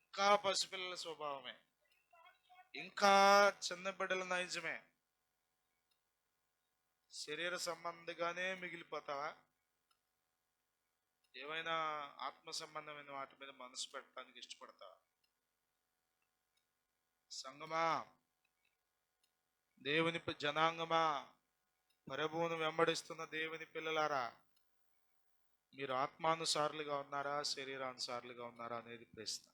ఇంకా పసిపిల్లల స్వభావమే, ఇంకా చిన్న బిడ్డల నైజమే, శరీర సంబంధిగానే మిగిలిపోతావా? ఏమైనా ఆత్మ సంబంధమైన వాటి మీద మనసు పెట్టడానికి ఇష్టపడతావా? సంగమా, దేవుని జనాంగమా, ప్రభువును వెంబడిస్తున్న దేవుని పిల్లలారా, మీరు ఆత్మానుసారులుగా ఉన్నారా, శరీరానుసారులుగా ఉన్నారా అనేది ప్రశ్న.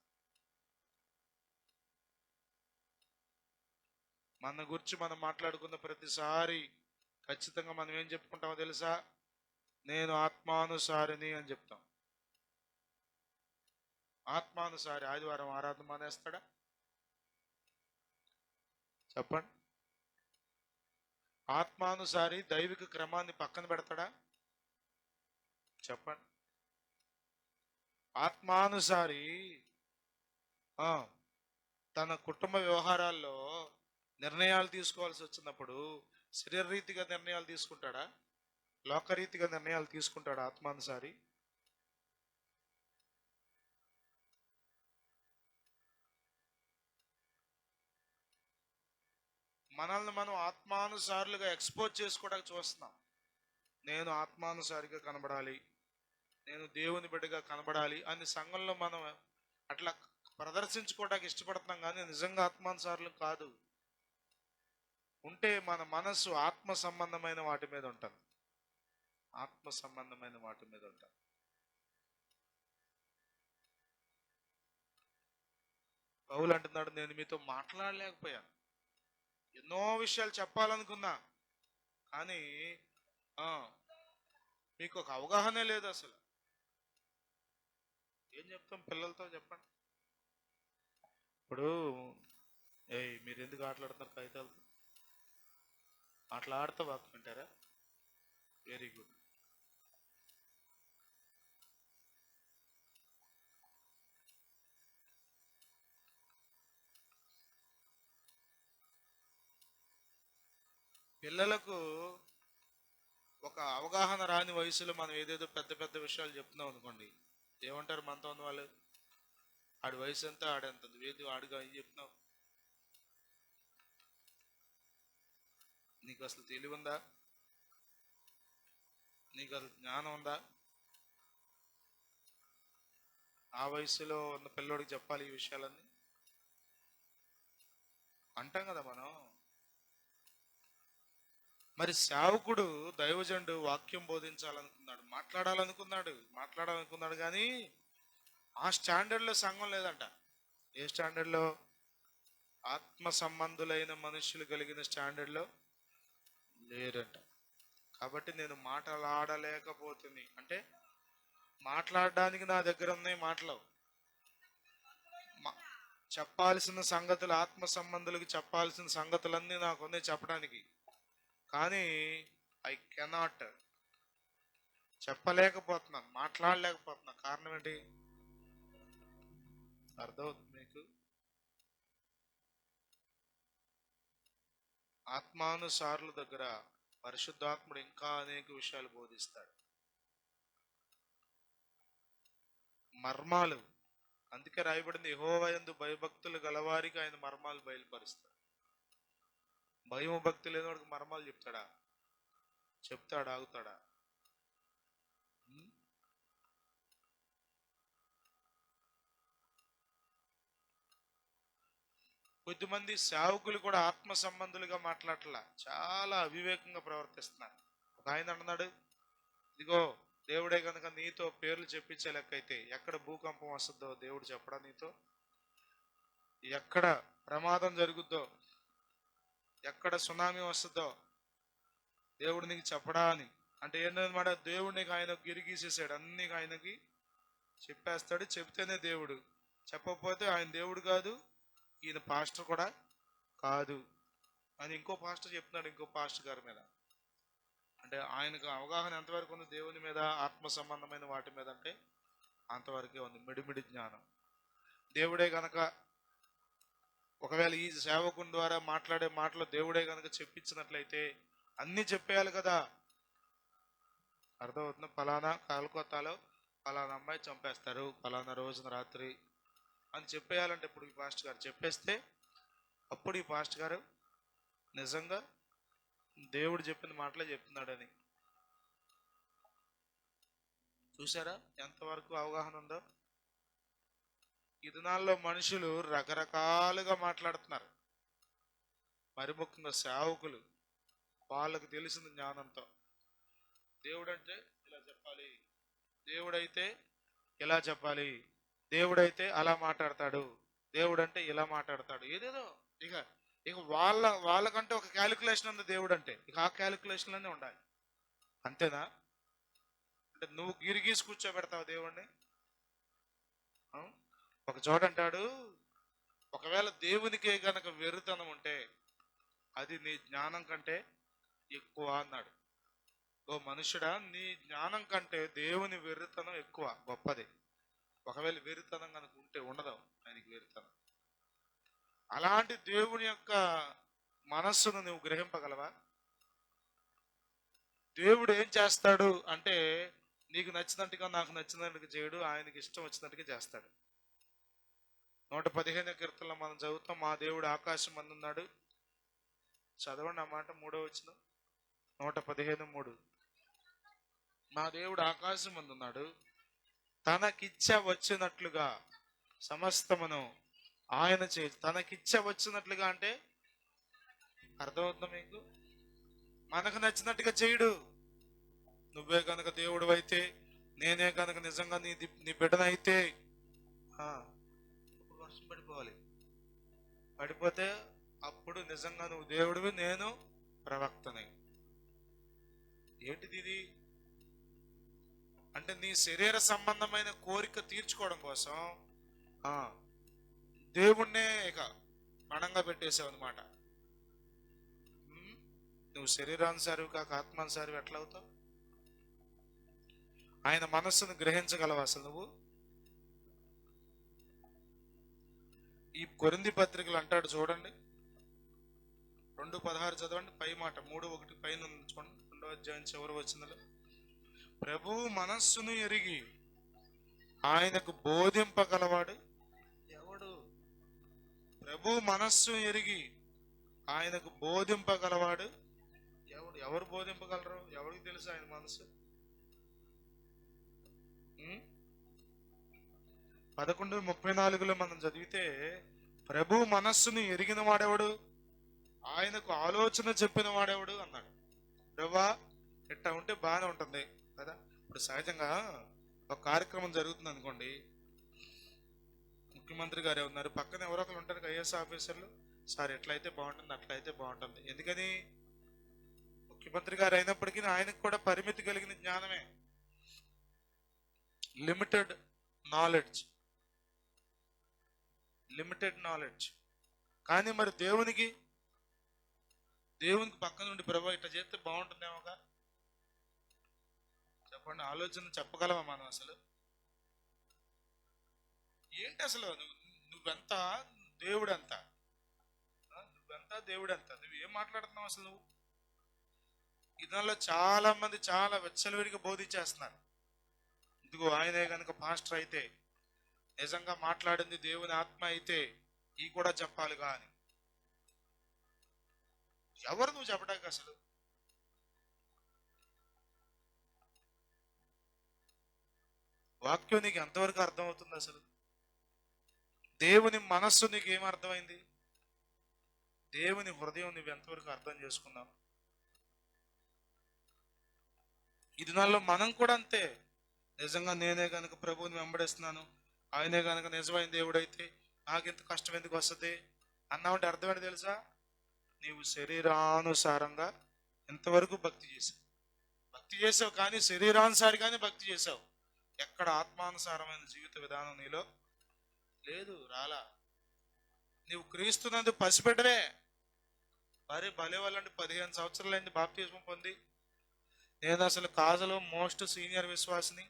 మన గురించి మనం మాట్లాడుకున్న ప్రతిసారి ఖచ్చితంగా మనం ఏం చెప్పుకుంటామో తెలుసా? నేను ఆత్మానుసారిని అని చెప్తాం. ఆత్మానుసారి ఆదివారం ఆరాధన మానేస్తాడా? చెప్పండి. ఆత్మానుసారి దైవిక క్రమాన్ని పక్కన పెడతాడా? చెప్పండి. ఆత్మానుసారి ఆ, తన కుటుంబ వ్యవహారాల్లో నిర్ణయాలు తీసుకోవాల్సి వచ్చినప్పుడు శరీరరీతిగా నిర్ణయాలు తీసుకుంటాడా, లోకరీతిగా నిర్ణయాలు తీసుకుంటాడా ఆత్మానుసారి? మనల్ని మనం ఆత్మానుసారులుగా ఎక్స్పోజ్ చేసుకోవడానికి చూస్తున్నాం. నేను ఆత్మానుసారిగా కనబడాలి, నేను దేవుని బిడ్డగా కనబడాలి అని సంఘంలో మనం అట్లా ప్రదర్శించుకోవడానికి ఇష్టపడుతున్నాం, కానీ నిజంగా ఆత్మానుసారులు కాదు. ఉంటే మన మనస్సు ఆత్మ సంబంధమైన వాటి మీద ఉంటుంది, ఆత్మ సంబంధమైన వాటి మీద ఉంటుంది. పౌలు అంటున్నాడు, నేను మీతో మాట్లాడలేకపోయాను, ఎన్నో విషయాలు చెప్పాలనుకున్నా, కానీ మీకు ఒక అవగాహనే లేదు. అసలు ఏం చెప్తాం పిల్లలతో చెప్పండి. ఇప్పుడు మీరు ఎందుకు ఆటలాడుతున్నారు కాగితాలతో? మాట్లాడుతూ వాక్యం వింటారా? Very good. పిల్లలకు ఒక అవగాహన రాని వయసులో మనం ఏదేదో పెద్ద పెద్ద విషయాలు చెప్తున్నాం అనుకోండి, ఏమంటారు మనతో ఉన్న వాళ్ళు? ఆడి వయసు ఎంత, ఆడెంత, ఏది ఆడుగా ఏం చెప్తున్నావు, నీకు అసలు తెలివి ఉందా, నీకు అసలు జ్ఞానం ఉందా? ఆ వయసులో ఉన్న పిల్లోడికి చెప్పాలి ఈ విషయాలన్నీ అంటాం కదా మనం. మరి సేవకుడు, దైవజనుడు వాక్యం బోధించాలనుకున్నాడు, మాట్లాడాలనుకున్నాడు కానీ ఆ స్టాండర్డ్లో సంఘం లేదంట. ఏ స్టాండర్డ్లో? ఆత్మ సంబంధులైన మనుషులు కలిగిన స్టాండర్డ్లో లేరంట. కాబట్టి నేను మాట్లాడలేకపోతుంది అంటే మాట్లాడడానికి నా దగ్గర ఉన్నాయి మాటలు, చెప్పాల్సిన సంగతులు, ఆత్మ సంబంధులకు చెప్పాల్సిన సంగతులన్నీ నాకు ఉన్నాయి చెప్పడానికి, కానీ ఐ కెనాట్, చెప్పలేకపోతున్నాను, మాట్లాడలేకపోతున్నా. కారణం ఏంటి? అర్థమవుతుంది మీకు? ఆత్మానుసారుల దగ్గర పరిశుద్ధాత్ముడు ఇంకా అనేక విషయాలు బోధిస్తాడు, మర్మాలు. అందుకే రాయబడింది, యెహోవా యందు భయభక్తులు గలవారికి ఆయన మర్మాలు బయలుపరుస్తాడు. భయం భక్తి లేని వాడికి మర్మాలు చెప్తాడా? ఆగుతాడా? కొద్దిమంది సేవకులు కూడా ఆత్మ సంబంధులుగా మాట్లాడట్లా, చాలా అవివేకంగా ప్రవర్తిస్తున్నారు. ఒక ఆయన అన్నాడు, ఇదిగో దేవుడే కనుక నీతో పేర్లు చెప్పించే లెక్కైతే ఎక్కడ భూకంపం వస్తుందో దేవుడు చెప్పడా నీతో, ఎక్కడ ప్రమాదం జరుగుద్దో, ఎక్కడ సునామీ వస్తుందో దేవుడు నీకు చెప్పడా అని. అంటే ఏంటన్నమాట, దేవుడు నీకు ఆయన గిరిగీసేసాడు, అన్ని ఆయనకి చెప్పేస్తాడు. చెప్తేనే దేవుడు, చెప్పకపోతే ఆయన దేవుడు కాదు, ఈయన పాస్టర్ కూడా కాదు అని ఇంకో పాస్టర్ చెప్తున్నాడు ఇంకో పాస్టర్ గారి మీద. అంటే ఆయనకు అవగాహన ఎంతవరకు ఉంది దేవుని మీద, ఆత్మ సంబంధమైన వాటి మీద అంటే అంతవరకే ఉంది, మిడిమిడి జ్ఞానం. దేవుడే గనక ఒకవేళ ఈ సేవకుని ద్వారా మాట్లాడే మాటలు దేవుడే గనక చెప్పించినట్లయితే అన్నీ చెప్పేయాలి కదా. అర్థమవుతుంది? ఫలానా కలకత్తాలో ఫలానా అమ్మాయి చంపేస్తారు ఫలానా రోజున రాత్రి అని చెప్పేయాలంటే ఇప్పుడు ఈ పాస్టర్ గారు చెప్పేస్తే అప్పుడు ఈ పాస్టర్ గారు నిజంగా దేవుడు చెప్పిన మాటలే చెప్తున్నాడని. చూసారా ఎంతవరకు అవగాహన ఉందో? ఈ దినాల్లో మనుషులు రకరకాలుగా మాట్లాడుతున్నారు, మరి ముఖ్యంగా సేవకులు. వాళ్ళకు తెలిసిన జ్ఞానంతో దేవుడంటే ఇలా చెప్పాలి, దేవుడైతే ఇలా చెప్పాలి, దేవుడైతే అలా మాట్లాడతాడు, దేవుడంటే ఇలా మాట్లాడతాడు, ఏదేదో. ఇక ఇక వాళ్ళకంటే ఒక క్యాలిక్యులేషన్ ఉంది దేవుడు అంటే, ఇక ఆ క్యాలిక్యులేషన్లోనే ఉండాలి. అంతేనా? అంటే నువ్వు గిరిగీసి కూర్చోబెడతావు దేవుణ్ణి. ఒక చోట అంటాడు, ఒకవేళ దేవునికే గనక వెర్రితనం ఉంటే అది నీ జ్ఞానం కంటే ఎక్కువ అన్నాడు. ఓ మనుషుడా, నీ జ్ఞానం కంటే దేవుని వెర్రితనం ఎక్కువ, గొప్పది. ఒకవేళ వెరితనం కనుక ఉంటే ఉండదు ఆయనకి వెరితనం. అలాంటి దేవుని యొక్క మనస్సును నువ్వు గ్రహింపగలవా? దేవుడు ఏం చేస్తాడు అంటే నీకు నచ్చినట్టుగా నాకు నచ్చినట్టుగా చేయడు, ఆయనకి ఇష్టం వచ్చినట్టుగా చేస్తాడు. 115 కీర్తనలో మనం చదువుతాం, మా దేవుడు ఆకాశం అందున్నాడు. చదవండి ఆ మాట, 3వ వచనం. 115:3. మా దేవుడు ఆకాశం అందున్నాడు, తనకిచ్చ వచ్చినట్లుగా సమస్తమును ఆయన తనకిచ్చ వచ్చినట్లుగా అంటే అర్థమవుతుందా మీకు? మనకు నచ్చినట్టుగా చేయడు. నువ్వే కనుక దేవుడు అయితే, నేనే కనుక నిజంగా నీ బిడ్డనైతే వర్షం పడిపోవాలి. పడిపోతే అప్పుడు నిజంగా నువ్వు దేవుడివి, నేను ప్రవక్తని. ఏంటిది ఇది అంటే నీ శరీర సంబంధమైన కోరిక తీర్చుకోవడం కోసం దేవుణ్ణే ఇక పణంగా పెట్టేసావు అనమాట. నువ్వు శరీరానుసారివి కాక ఆత్మానుసారివి ఎట్లా అవుతావు? ఆయన మనస్సును గ్రహించగలవు అసలు నువ్వు? ఈ కొరింథీ పత్రికలు అంటాడు చూడండి, 2:16 చదవండి, పై మాట 3:1 పైన చూడండి, 2వ అధ్యాయం చివరి వచనంలో, ప్రభువు మనస్సును ఎరిగి ఆయనకు బోధింపగలవాడు ఎవడు? ప్రభువు మనస్సు ఎరిగి ఆయనకు బోధింపగలవాడు ఎవడు? ఎవరు బోధింపగలరు? ఎవరికి తెలుసు ఆయన మనసు? 11:34లో మనం చదివితే, ప్రభు మనస్సును ఎరిగిన వాడెవడు, ఆయనకు ఆలోచన చెప్పిన వాడెవడు అన్నాడు. ప్రభా ఇట్టా ఉంటే బాగానే ఉంటుంది కదా. ఇప్పుడు సహజంగా ఒక కార్యక్రమం జరుగుతుంది అనుకోండి, ముఖ్యమంత్రి గారే ఉన్నారు, పక్కన ఎవరో ఒకరు ఉంటారు ఐఏఎస్ ఆఫీసర్లు, సార్ ఎట్లయితే బాగుంటుంది అట్లయితే బాగుంటుంది. ఎందుకని? ముఖ్యమంత్రి గారు అయినప్పటికీ ఆయనకు కూడా పరిమితి కలిగిన జ్ఞానమే, లిమిటెడ్ నాలెడ్జ్. కానీ మరి దేవునికి పక్క నుండి ప్రభు ఇట్లా చేస్తే బాగుంటుందేమోగా చెప్పండి, ఆలోచన చెప్పగలవా మనం అసలు? ఏంటి అసలు నువ్వెంత దేవుడంతా, నువ్వేం మాట్లాడుతున్నావు అసలు? నువ్వు ఇదాల్లో చాలా మంది చాలా వెచ్చలవిడిగా బోధించేస్తున్నారు. ఇదిగో ఆయనే కనుక పాస్టర్ అయితే, నిజంగా మాట్లాడింది దేవుని ఆత్మ అయితే ఈ కూడా చెప్పాలిగా అని. ఎవరు నువ్వు చెప్పడానికి అసలు? వాక్యం నీకు ఎంతవరకు అర్థమవుతుంది అసలు? దేవుని మనస్సు నీకు ఏం అర్థమైంది? దేవుని హృదయం నువ్వు ఎంతవరకు అర్థం చేసుకున్నావు? ఇది నాలో మనం కూడా అంతే. నిజంగా నేనే కనుక ప్రభువుని వెంబడిస్తున్నాను, ఆయనే కనుక నిజమైన దేవుడైతే నాకెంత కష్టం ఎందుకు వస్తుంది అన్నామంటే అర్థమేంటి తెలుసా? నీవు శరీరానుసారంగా ఎంతవరకు భక్తి చేసావు కానీ శరీరానుసారిగానే భక్తి చేసావు. ఎక్కడ ఆత్మానుసారమైన జీవిత విధానం నీలో లేదు, రాలా. నీవు క్రీస్తునందు పసిబిడ్డవే. భలే వాళ్ళంటే 15 సంవత్సరాలైంది బాప్తిస్మం పొంది, నేను అసలు కాజలో మోస్ట్ సీనియర్ విశ్వాసిని,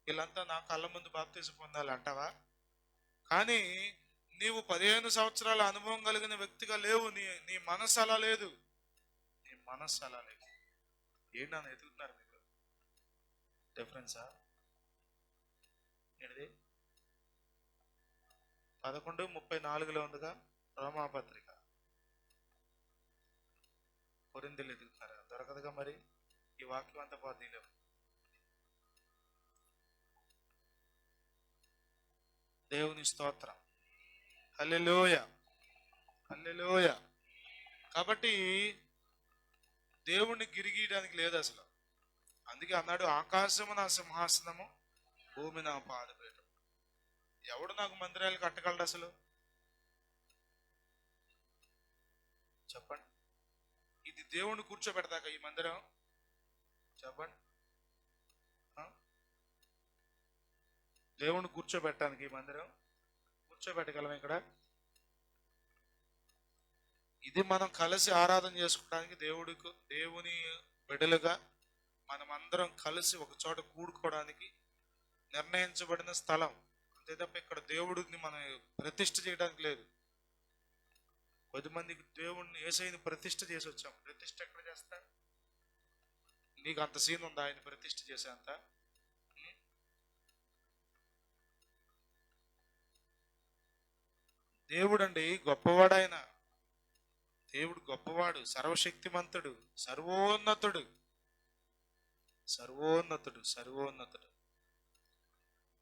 వీళ్ళంతా నా కళ్ళ ముందు బాప్తిస్మం పొందాలంటావా? కానీ నీవు 15 సంవత్సరాల అనుభవం కలిగిన వ్యక్తిగా లేవు. నీ మనస్సు అలా లేదు. ఏంటని ఎదుగుతున్నారు మీరు? డిఫరెన్సా? ఏంటిది? 11:34లో ఉందిగా రోమాపత్రిక. కొరింథీలు ఎదుగుతున్నారు, దొరకదుగా మరి ఈ వాక్యం అంతా పోతీలేవు. దేవుని స్తోత్రం, హల్లెలూయా. కాబట్టి దేవుణ్ణి గిరిగీయడానికి లేదు అసలు. అందుకే అన్నాడు, ఆకాశము నా సింహాసనము, భూమి నా పాదపీఠం. ఎవడు నాకు మందిరాలు కట్టగలడు అసలు? చెప్పండి. ఇది దేవుణ్ణి కూర్చోబెడతాక ఈ మందిరం? చెప్పండి. దేవుణ్ణి కూర్చోబెట్టడానికి ఈ మందిరం కూర్చోబెట్టగలం ఇక్కడ? ఇది మనం కలిసి ఆరాధన చేసుకోవడానికి, దేవుని బిడ్డలుగా మనమందరం కలిసి ఒక చోట కూడుకోవడానికి నిర్ణయించబడిన స్థలం. అంతే తప్ప ఇక్కడ దేవుడిని మనం ప్రతిష్ఠ చేయడానికి లేదు. కొద్దిమందికి దేవుడిని యేసయ్యని ప్రతిష్ఠ చేసి వచ్చాం. ప్రతిష్ఠ ఎక్కడ చేస్తా? నీకు అంత సీన్ ఉందా ఆయన ప్రతిష్ఠ చేసే అంత? దేవుడు అండి గొప్పవాడు. ఆయన దేవుడు గొప్పవాడు, సర్వశక్తిమంతుడు, సర్వోన్నతుడు, సర్వోన్నతుడు, సర్వోన్నతుడు,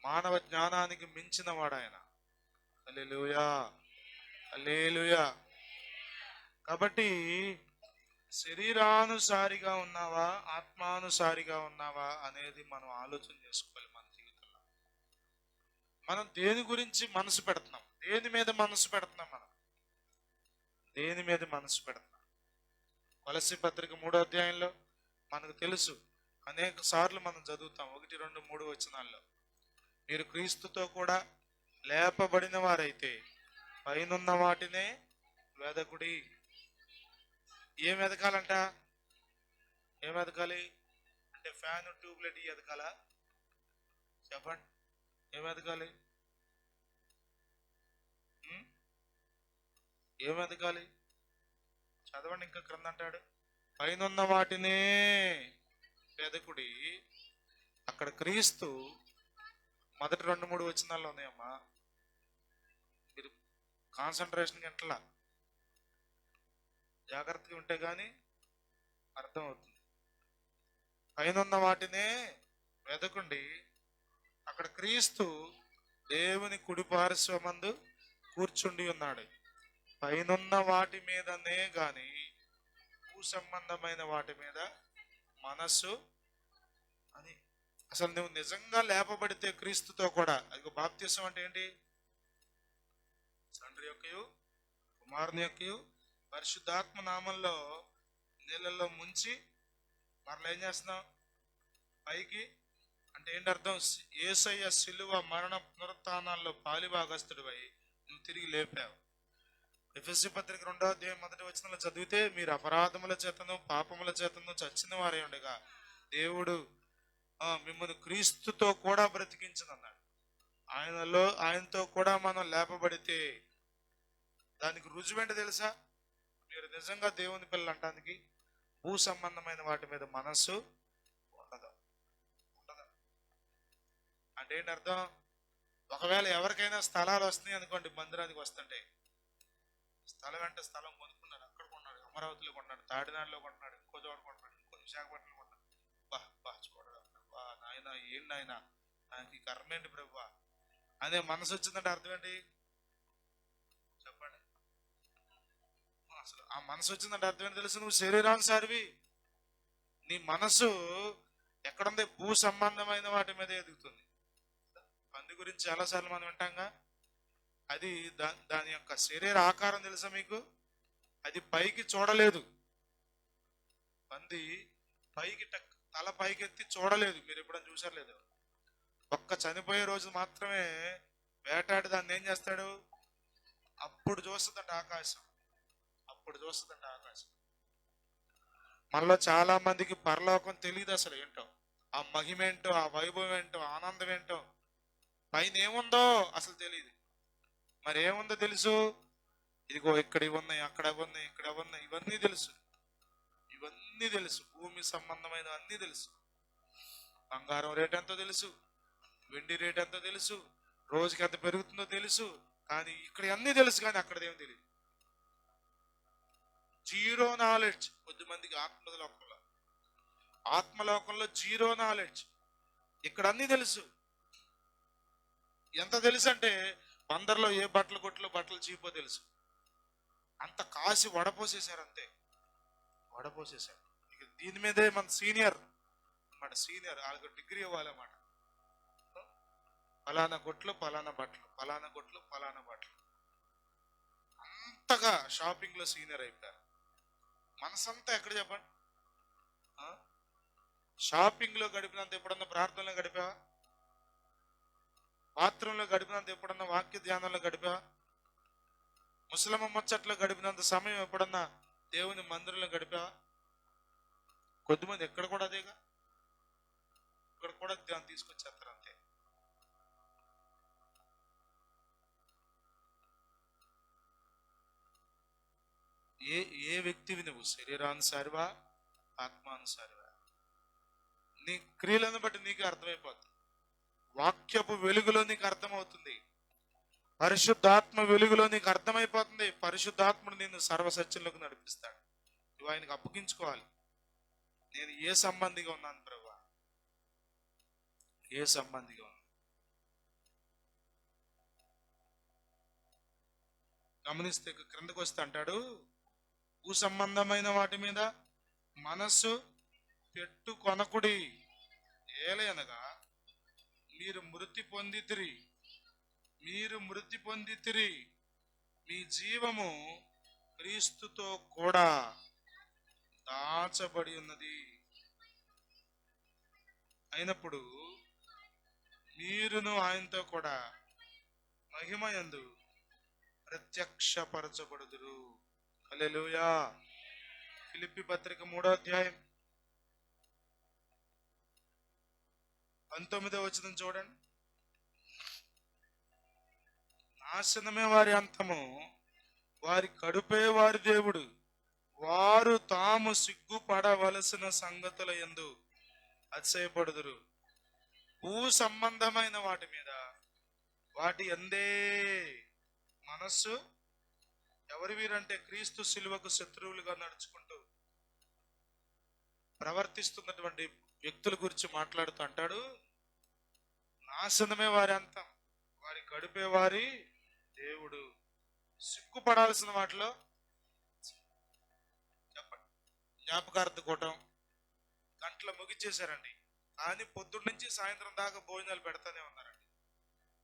మానవ జ్ఞానానికి మించిన వాడు ఆయన. హల్లెలూయా, హల్లెలూయా. కాబట్టి శరీరానుసారిగా ఉన్నావా, ఆత్మానుసారిగా ఉన్నావా అనేది మనం ఆలోచన చేసుకోవాలి. మన జీవితంలో మనం దేని గురించి మనసు పెడుతున్నాం, దేని మీద మనసు పెడుతున్నాం, మనం దేని మీద మనసు పెడుతున్నాం. కొలస్సీ పత్రిక 3వ అధ్యాయంలో మనకు తెలుసు, అనేక సార్లు మనం చదువుతాం. 1, 2, 3 వచనాల్లో, మీరు క్రీస్తుతో కూడా లేపబడిన వారైతే పైనున్న వాటినే వెదకుడి. ఏం ఎదకాలంట? ఏం ఎదకాలి అంటే ఫ్యాన్ ట్యూబ్లైట్ ఎదకాలా? చెప్పండి, ఏం ఎదకాలి? ఏం ఎదకాలి? చదవండి, ఇంకా క్రింద అంటాడు, పైనున్న వాటినే వెదకుడి. అక్కడ క్రీస్తు మొదటి 2, 3 వచనాల్లో ఉన్నాయమ్మా. మీరు కాన్సన్ట్రేషన్ గంటలా జాగ్రత్తగా ఉంటే గాని అర్థం అవుతుంది. పైనున్న వాటినే వెదకుండి. అక్కడ క్రీస్తు దేవుని కుడిపార్శ్వమందు కూర్చుండి ఉన్నాడు. పైనున్న వాటి మీదనే గాని భూ సంబంధమైన వాటి మీద మనస్సు అని. అసలు నువ్వు నిజంగా లేపబడితే క్రీస్తుతో కూడా, అది బాప్తిసం అంటే ఏంటి? తండ్రి యొక్కయు కుమారుని యొక్కయు పరిశుద్ధాత్మ నామంలో నీళ్ళల్లో ముంచి మరలా ఏం చేస్తున్నావు? పైకి అంటే ఏంటి అర్థం? యేసయ్య సిలువ మరణ పునరుత్థానాల్లో పాలిభాగస్తుడివై నువ్వు తిరిగి లేపావు. ఎఫెసీ పత్రిక 2వ అధ్యాయం 1వ వచనంలో చదివితే, మీరు అపరాధముల చేతను పాపముల చేతను చచ్చిన వారే ఉండగా దేవుడు మిమ్మల్ని క్రీస్తుతో కూడా బ్రతికించనన్నాడు. ఆయనతో కూడా మనం లేపబడితే దానికి రుజువేంటి తెలుసా? మీరు నిజంగా దేవుని పిల్లలు అంటానికి భూ సంబంధమైన వాటి మీద మనస్సు ఉండదు. అంటే ఏంటి అర్థం? ఒకవేళ ఎవరికైనా స్థలాలు వస్తున్నాయి అనుకోండి, మందిరానికి వస్తుంటే, స్థలం అంటే స్థలం కొనుక్కున్నాడు, అక్కడ కొన్నాడు, అమరావతిలో కొన్నాడు, తాడినాడులో కొన్నాడు, ఇంకో చోట కొన్నాడు, ఇంకో విశాఖపట్నంలో కొన్నాడు. బా చూడరా నాయన, ఏం నాయన నాకు ఈ కర్మ ఏంటి ప్రభు అదే మనసు వచ్చిందంటే అర్థం ఏంటి చెప్పండి? అసలు ఆ మనసు వచ్చిందంటే అర్థం ఏంటి తెలుసు? నువ్వు శరీరానుసారివి. నీ మనసు ఎక్కడుంది? భూ సంబంధమైన వాటి మీద ఎదుగుతుంది. పంది గురించి చాలాసార్లు మనం వింటాంగా. అది దాని యొక్క శరీర ఆకారం తెలుసా మీకు? అది పైకి చూడలేదు. పంది పైకి తల పైకెత్తి చూడలేదు. మీరు ఎప్పుడైనా చూసారు లేదు? ఒక్క చనిపోయే రోజు మాత్రమే వేటాడి దాన్ని ఏం చేస్తాడు? అప్పుడు చూస్తుందంట ఆకాశం. అప్పుడు చూస్తుందంట ఆకాశం. మనలో చాలా మందికి పరలోకం తెలియదు అసలు ఏంటో, ఆ మహిమేంటో, ఆ వైభవం ఏంటో, ఆనందం ఏంటో, పైన ఏముందో అసలు తెలియదు. మరి ఏముందో తెలుసు? ఇదిగో ఇక్కడ ఇవి ఉన్నాయి, అక్కడ ఉన్నాయి, ఇక్కడ ఉన్నాయి, ఇవన్నీ తెలుసు. ఇవన్నీ తెలుసు. భూమి సంబంధమైన అన్నీ తెలుసు. బంగారం రేట్ ఎంతో తెలుసు, వెండి రేట్ ఎంతో తెలుసు, రోజుకి ఎంత పెరుగుతుందో తెలుసు. కానీ ఇక్కడ అన్నీ తెలుసు, కానీ అక్కడదేమో తెలియదు. Zero knowledge. కొద్దిమందికి ఆత్మలోకంలో జీరో నాలెడ్జ్. ఇక్కడ అన్నీ తెలుసు. ఎంత తెలుసు అంటే బందర్లో ఏ బట్టలు కొట్లో బట్టలు చీపో తెలుసు. అంత కాసి వడపోసేశారు, అంతే వడపోసేశారు. ఇక దీని మీదే మన సీనియర్ అన్నమాట. సీనియర్ వాళ్ళకి డిగ్రీ ఇవ్వాలన్నమాట. పలానా కొట్లు పలానా బట్టలు, పలానా కొట్లు పలానా బట్టలు. అంతగా షాపింగ్ లో సీనియర్ అయిపోయారు. మనసంతా ఎక్కడ చెప్పండి? షాపింగ్ లో గడిపినంత ఎప్పుడన్నా ప్రార్థనలో గడిపావా? బాత్రూంలో గడిపినంత ఎప్పుడన్నా వాక్య ధ్యానంలో గడిపావా? ముసలమ్మ ముచ్చట్లో గడిపినంత సమయం ఎప్పుడన్నా దేవుని మందిరంలో గడిపావా? కొద్దిమంది ఎక్కడ కూడా అదేగా, ఇక్కడ కూడా ధ్యానం తీసుకొచ్చేస్తారు అంతే. ఏ ఏ వ్యక్తివి నువ్వు? శరీరానుసారివా, ఆత్మానుసారివా? నీ క్రియలను బట్టి నీకు అర్థమైపోతుంది. వాక్యపు వెలుగులో నీకు అర్థమవుతుంది. పరిశుద్ధాత్మ వెలుగులో నీకు అర్థమైపోతుంది. పరిశుద్ధాత్ముడు నిన్ను సర్వసత్యంలోకి నడిపిస్తాడు. నువ్వు ఆయనకు అప్పగించుకోవాలి. నేను ఏ సంబంధిగా ఉన్నాను ప్రభువా? ఏ సంబంధిగా ఉన్నాను? గమనిస్తే క్రిందకు వస్తే అంటాడు, భూ సంబంధమైన వాటి మీద మనస్సు పెట్టు కొనకుడి, ఏలయనగా మీరు మృతి పొందితిరి, మీ జీవము క్రీస్తుతో కూడా దాచబడి ఉన్నది. అయినప్పుడు మీరును ఆయనతో కూడా మహిమయందు ప్రత్యక్షపరచబడుదురు. హల్లెలూయా. ఫిలిప్పీ పత్రిక 3వ అధ్యాయం 19వ వచనం చూడండి. నాశనమే వారి అంతము, వారి కడుపే వారి దేవుడు, వారు తాము సిగ్గుపడవలసిన సంగతుల యందు అతిశయపడుదురు. భూ సంబంధమైన వాటి మీద, వాటి అందే మనస్సు. ఎవరి వీరంటే క్రీస్తు శిలువకు శత్రువులుగా నడుచుకుంటూ ప్రవర్తిస్తున్నటువంటి వ్యక్తుల గురించి మాట్లాడుతూ అంటాడు, నాశనమే వారి అంతం, వారి గడిపే వారి దేవుడు. సిగ్గుపడాల్సిన వాటిలో చెప్పండి. జ్ఞాపకార్థ కూటం గంటలు ముగిచ్చేశారండి, కానీ పొద్దున్న నుంచి సాయంత్రం దాకా భోజనాలు పెడతానే ఉన్నారండి.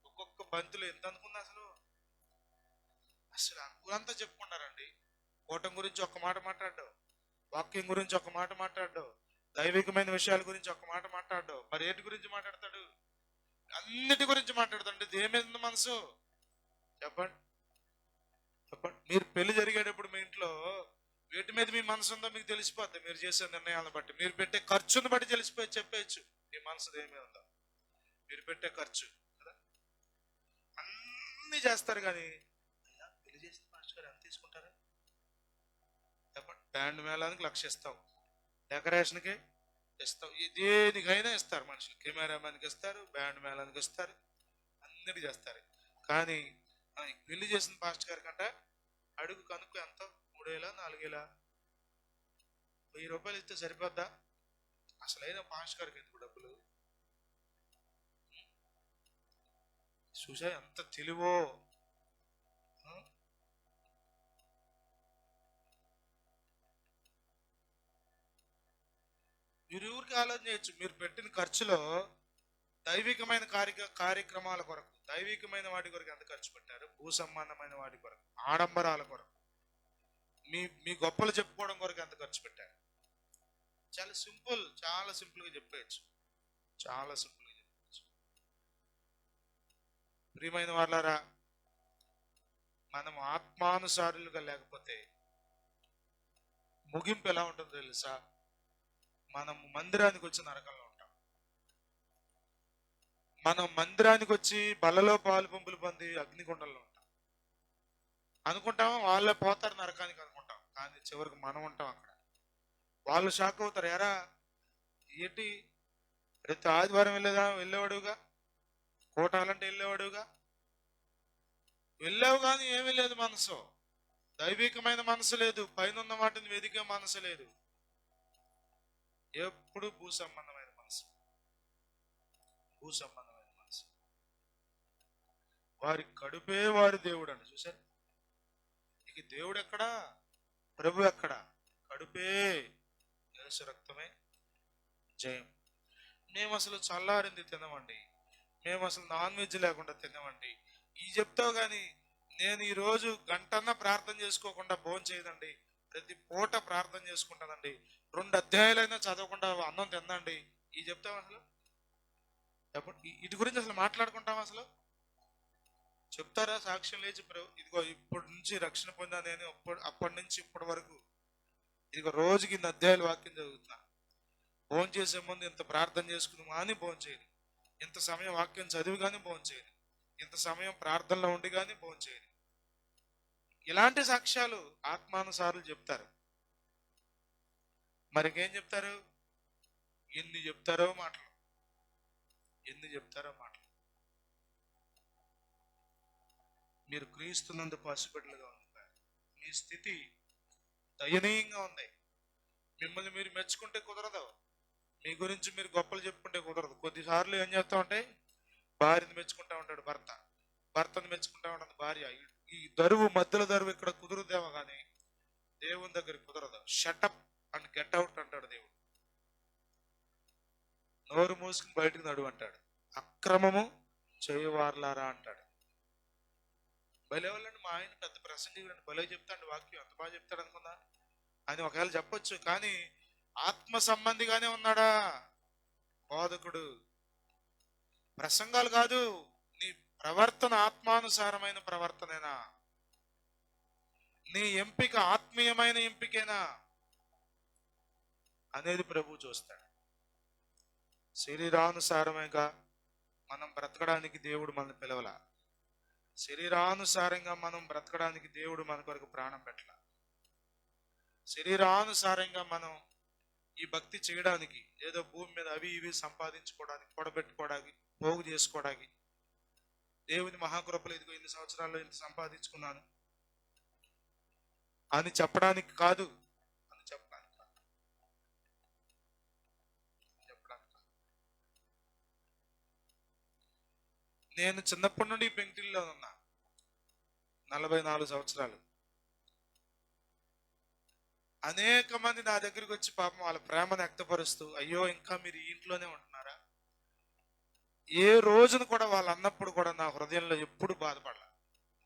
ఒక్కొక్క బంతులు ఎంత అనుకుంది అసలు ఊరంతా చెప్పుకున్నారండి. కూటం గురించి ఒక్క మాట మాట్లాడ్డావు, వాక్యం గురించి ఒక్క మాట మాట్లాడ్డావు, దైవికమైన విషయాల గురించి ఒక్క మాట మాట్లాడ్డావు. మరి ఏంటి గురించి మాట్లాడతాడు? అన్నిటి గురించి మాట్లాడతాడు. దేని మీద మనసు? చెప్పండి. మీరు పెళ్లి జరిగేటప్పుడు మీ ఇంట్లో వీటి మీద మీ మనసు ఉందో మీకు తెలిసిపోద్ది. మీరు చేసే నిర్ణయాలను బట్టి, మీరు పెట్టే ఖర్చును బట్టి తెలిసిపోయి చెప్పేయచ్చు మీ మనసు దేని మీద ఉందో. మీరు పెట్టే ఖర్చు కదా, అన్ని చేస్తారు. కానీ పెళ్లి చేసిన మాస్టర్ గారు ఎంత తీసుకుంటారా? చెప్పండి. బ్యాండ్ మేళానికి 1,00,000 ఇస్తావు, డెకరేషన్కి ఇస్తావు, దేనికైనా ఇస్తారు మనుషులు. కెమెరామెన్కి ఇస్తారు, బ్యాండ్ మేళానికి ఇస్తారు, అన్నిటి చేస్తారు. కానీ పెళ్లి చేసిన పాస్టర్ గారి కంట అడుగు కనుక్కు ఎంత? 3,000, 4,000, 1,000 రూపాయలు ఇస్తే సరిపోద్దా? అసలైన పాస్టర్ గారికి ఎందుకు డబ్బులు? చూసా ఎంత తెలివో. మీరు ఊరికి ఆలోచన చేయొచ్చు. మీరు పెట్టిన ఖర్చులో దైవికమైన కార్యక్రమాల కొరకు, దైవికమైన వాటి కొరకు ఎంత ఖర్చు పెట్టారు? భూ సంబంధమైన వాటి కొరకు, ఆడంబరాల కొరకు, మీ గొప్పలు చెప్పుకోవడం కొరకు ఎంత ఖర్చు పెట్టారు? చాలా సింపుల్, చాలా సింపుల్గా చెప్పేయచ్చు, చాలా సింపుల్గా చెప్పేయచ్చు. ప్రియమైన వాళ్ళారా, మనం ఆత్మానుసారులుగా లేకపోతే ముగింపు ఎలా ఉంటుందో తెలుసా? మనం మందిరానికి వచ్చి నరకంలో ఉంటాం. మనం మందిరానికి వచ్చి బల్లలో పాలు పంపులు పొంది అగ్నిగుండంలో ఉంటాం. అనుకుంటాం వాళ్ళే పోతారు నరకానికి అనుకుంటాం, కానీ చివరికి మనం ఉంటాం అక్కడ. వాళ్ళు షాక్ అవుతారు, ఎరా ఏంటి ప్రతి ఆదివారం వెళ్ళేవాడుగా, కోటాలంటే వెళ్ళావు కానీ ఏమీ లేదు మనసు. దైవికమైన మనసు లేదు, పైన వాటిని వెదికే మనసు లేదు. ఎప్పుడు భూ సంబంధమైన మనసు. వారి కడుపే వారి దేవుడు అండి. చూసారు? ఇక దేవుడు ఎక్కడా, ప్రభు ఎక్కడా? కడుపే. యేసు రక్తమే జయం. మేము అసలు చల్లారింది తినమండి, మేము అసలు నాన్ వెజ్ లేకుండా తినమండి. ఈ చెప్తావు కానీ నేను ఈరోజు గంటన్నా ప్రార్థన చేసుకోకుండా భోజనం చేయదండి, ప్రతి పూట ప్రార్థన చేసుకుంటానండి, 2 అధ్యాయాలైనా చదవకుండా అన్నం తిందండి. ఈ చెప్తాం అసలు? ఇటు గురించి అసలు మాట్లాడుకుంటాం అసలు? చెప్తారా? సాక్ష్యం లేచి ఇదిగో ఇప్పటి నుంచి రక్షణ పొందా నేను, అప్పటి నుంచి ఇప్పటి వరకు ఇదిగో రోజుకి 2 అధ్యాయాలు వాక్యం చదువుతున్నా, భోజనం చేసే ముందు ఇంత ప్రార్థన చేసుకుని కానీ భోజనం చేయను, ఇంత సమయం వాక్యం చదివి కానీ భోజనం చేయను, ఇంత సమయం ప్రార్థనలో ఉండి కానీ భోజనం చేయను. ఇలాంటి సాక్ష్యాలు ఆత్మానుసారులు చెప్తారు. మరికేం చెప్తారు? ఎన్ని చెప్తారో మాటలు, ఎన్ని చెప్తారో మాటలు. మీరు క్రీస్తునందు పసిబిడ్డలుగా ఉన్నారు. మీ స్థితి దయనీయంగా ఉంది. మిమ్మల్ని మీరు మెచ్చుకుంటే కుదరదు, మీ గురించి మీరు గొప్పలు చెప్పుకుంటే కుదరదు. కొద్దిసార్లు ఏం చేస్తా ఉంటే, భార్యను మెచ్చుకుంటా ఉంటాడు భర్త, భర్తను మెచ్చుకుంటా ఉంటుంది భార్య. ఈ దరువు, మధ్యలో దరువు ఇక్కడ కుదురుదేమో కానీ దేవుని దగ్గర కుదరదు. షటప్ అండ్ గెట్ అవుట్ అంటాడు దేవుడు. నోరు మూసుకుని బయటకు నడువు అంటాడు. అక్రమము చేయవార్లారా అంటాడు. భలే వాళ్ళండి, మా ఆయన పెద్ద ప్రసంగికుడు, భలే చెప్తాడు వాక్యం, అంత బాగా చెప్తాడు అనుకున్నా అని ఒకవేళ చెప్పొచ్చు. కానీ ఆత్మ సంబంధిగానే ఉన్నాడా బోధకుడు? ప్రసంగాలు కాదు, నీ ప్రవర్తన ఆత్మానుసారమైన ప్రవర్తనేనా? నీ ఎంపిక ఆత్మీయమైన ఎంపికేనా అనేది ప్రభు చూస్తాడు. శరీరానుసారమేగా మనం బ్రతకడానికి దేవుడు మనల్ని పిలవలా. శరీరానుసారంగా మనం బ్రతకడానికి దేవుడు మన కొరకు ప్రాణం పెట్టలా. శరీరానుసారంగా మనం ఈ భక్తి చేయడానికి, ఏదో భూమి మీద అవి ఇవి సంపాదించుకోవడానికి, కూడబెట్టుకోవడానికి, పోగు చేసుకోవడానికి, దేవుని మహాకృపలు ఇదిగో ఇన్ని సంవత్సరాల్లో ఇంత సంపాదించుకున్నాను అని చెప్పడానికి కాదు, అని చెప్పడానికి కాదు, చెప్పడానికి కాదు. నేను చిన్నప్పటి నుండి పెంకిటిల్లో ఉన్నా, 44 సంవత్సరాలు. అనేక మంది నా దగ్గరికి వచ్చి పాపం వాళ్ళ ప్రేమను వ్యక్తపరుస్తూ, అయ్యో ఇంకా మీరు ఈ ఇంట్లోనే ఉంటున్నారా? ఏ రోజును కూడా వాళ్ళు అన్నప్పుడు కూడా నా హృదయంలో ఎప్పుడు బాధపడలా.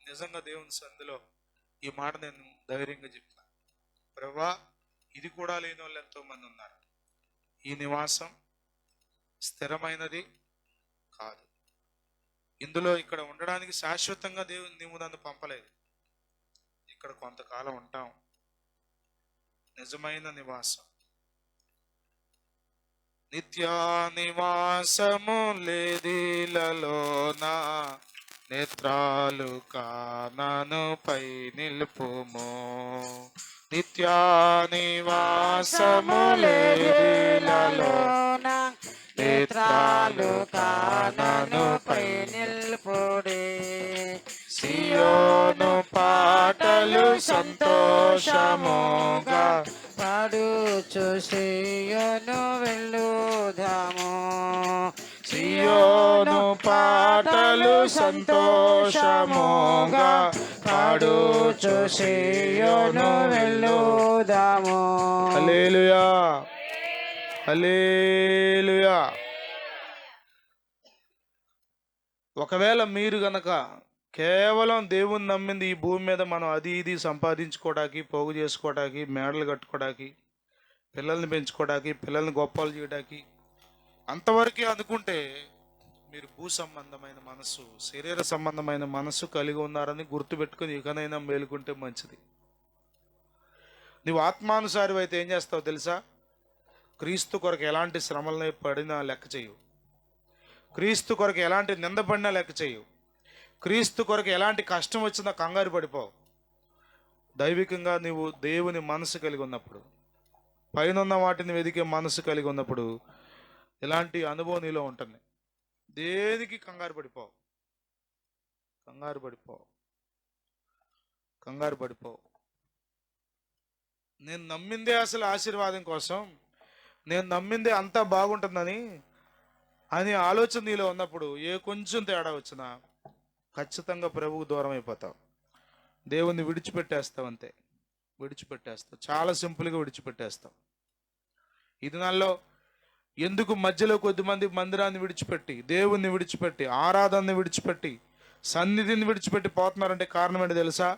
నిజంగా దేవుని సంధిలో ఈ మాట నేను ధైర్యంగా చెప్తాను. ప్రభువా, ఇది కూడా లేని వాళ్ళు ఎంతో మంది ఉన్నారు. ఈ నివాసం స్థిరమైనది కాదు. ఇందులో ఇక్కడ ఉండడానికి శాశ్వతంగా దేవుని నీవు నన్ను పంపలేదు. ఇక్కడ కొంతకాలం ఉంటాం. నిజమైన నివాసం, నిత్య నివాసము లేదిలలోన, నేత్రాలు కానను పై నిలుపుము. నిత్య నివాసము లేదిలలోన, నేత్రాలు కానను పై నిలుపుడే. సియోను పాటలు సంతోషముగా పాడుచు సియోను వెళ్ళుదాము. సియోను పాటలు సంతోషముగా పాడుచు సియోను వెళ్ళుదాము. హల్లెలూయా, హల్లెలూయా. ఒకవేళ మీరు గనక కేవలం దేవుని నమ్మింది ఈ భూమి మీద మనం అది ఇది సంపాదించుకోవడానికి, పోగు చేసుకోవడానికి, మేడలు కట్టుకోవడానికి, పిల్లల్ని పెంచుకోవడానికి, పిల్లల్ని గొప్పలు చేయడానికి అంతవరకే అనుకుంటే మీరు భూ సంబంధమైన మనసు, శరీర సంబంధమైన మనసు కలిగి ఉన్నారని గుర్తుపెట్టుకుని ఇకనైనా మేలుకుంటే మంచిది. నువ్వు ఆత్మానుసారి అయితే ఏం చేస్తావు తెలుసా? క్రీస్తు కొరకు ఎలాంటి శ్రమలని పడినా లెక్క చేయవు. క్రీస్తు కొరకు ఎలాంటి నిందపడినా లెక్క చేయవు. క్రీస్తు కొరకు ఎలాంటి కష్టం వచ్చినా కంగారు పడిపోవు. దైవికంగా నువ్వు దేవుని మనసు కలిగి ఉన్నప్పుడు, పైన వాటిని వెదికే మనసు కలిగి ఉన్నప్పుడు ఇలాంటి అనుభవం నీలో ఉంటుంది. దేనికి కంగారు పడిపోవు, కంగారు పడిపోవు, కంగారు పడిపోవు. నేను నమ్మిందే అసలు ఆశీర్వాదం కోసం, నేను నమ్మిందే అంతా బాగుంటుందని అని ఆలోచన నీలో ఉన్నప్పుడు ఏ కొంచెం తేడా వచ్చినా ఖచ్చితంగా ప్రభువుకు దూరం అయిపోతావు. దేవుణ్ణి విడిచిపెట్టేస్తావు, అంతే. విడిచిపెట్టేస్తావు, చాలా సింపుల్గా విడిచిపెట్టేస్తావు. ఈ దినాల్లో ఎందుకు మధ్యలో కొద్దిమంది మందిరాన్ని విడిచిపెట్టి, దేవుణ్ణి విడిచిపెట్టి, ఆరాధనని విడిచిపెట్టి, సన్నిధిని విడిచిపెట్టి పోతున్నారంటే కారణం ఏంటి తెలుసా?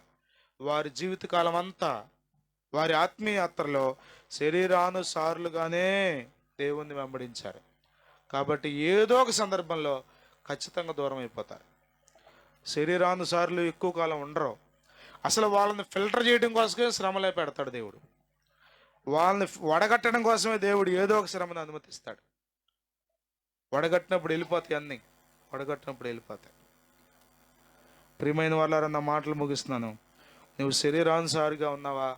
వారి జీవితకాలం అంతా వారి ఆత్మీయ యాత్రలో శరీరానుసారులుగానే దేవుణ్ణి వెంబడించారు. కాబట్టి ఏదో ఒక సందర్భంలో ఖచ్చితంగా దూరం అయిపోతారు. శరీరానుసారులు ఎక్కువ కాలం ఉండరు. అసలు వాళ్ళని ఫిల్టర్ చేయడం కోసమే శ్రమలే పెడతాడు దేవుడు. వాళ్ళని వడగట్టడం కోసమే దేవుడు ఏదో ఒక శ్రమను అనుమతిస్తాడు. వడగట్టినప్పుడు వెళ్ళిపోతాయి, అన్నీ వడగట్టినప్పుడు వెళ్ళిపోతాయి. ప్రియమైన వాళ్ళారా, నా మాటలు ముగిస్తున్నాను. నువ్వు శరీరానుసారిగా ఉన్నావా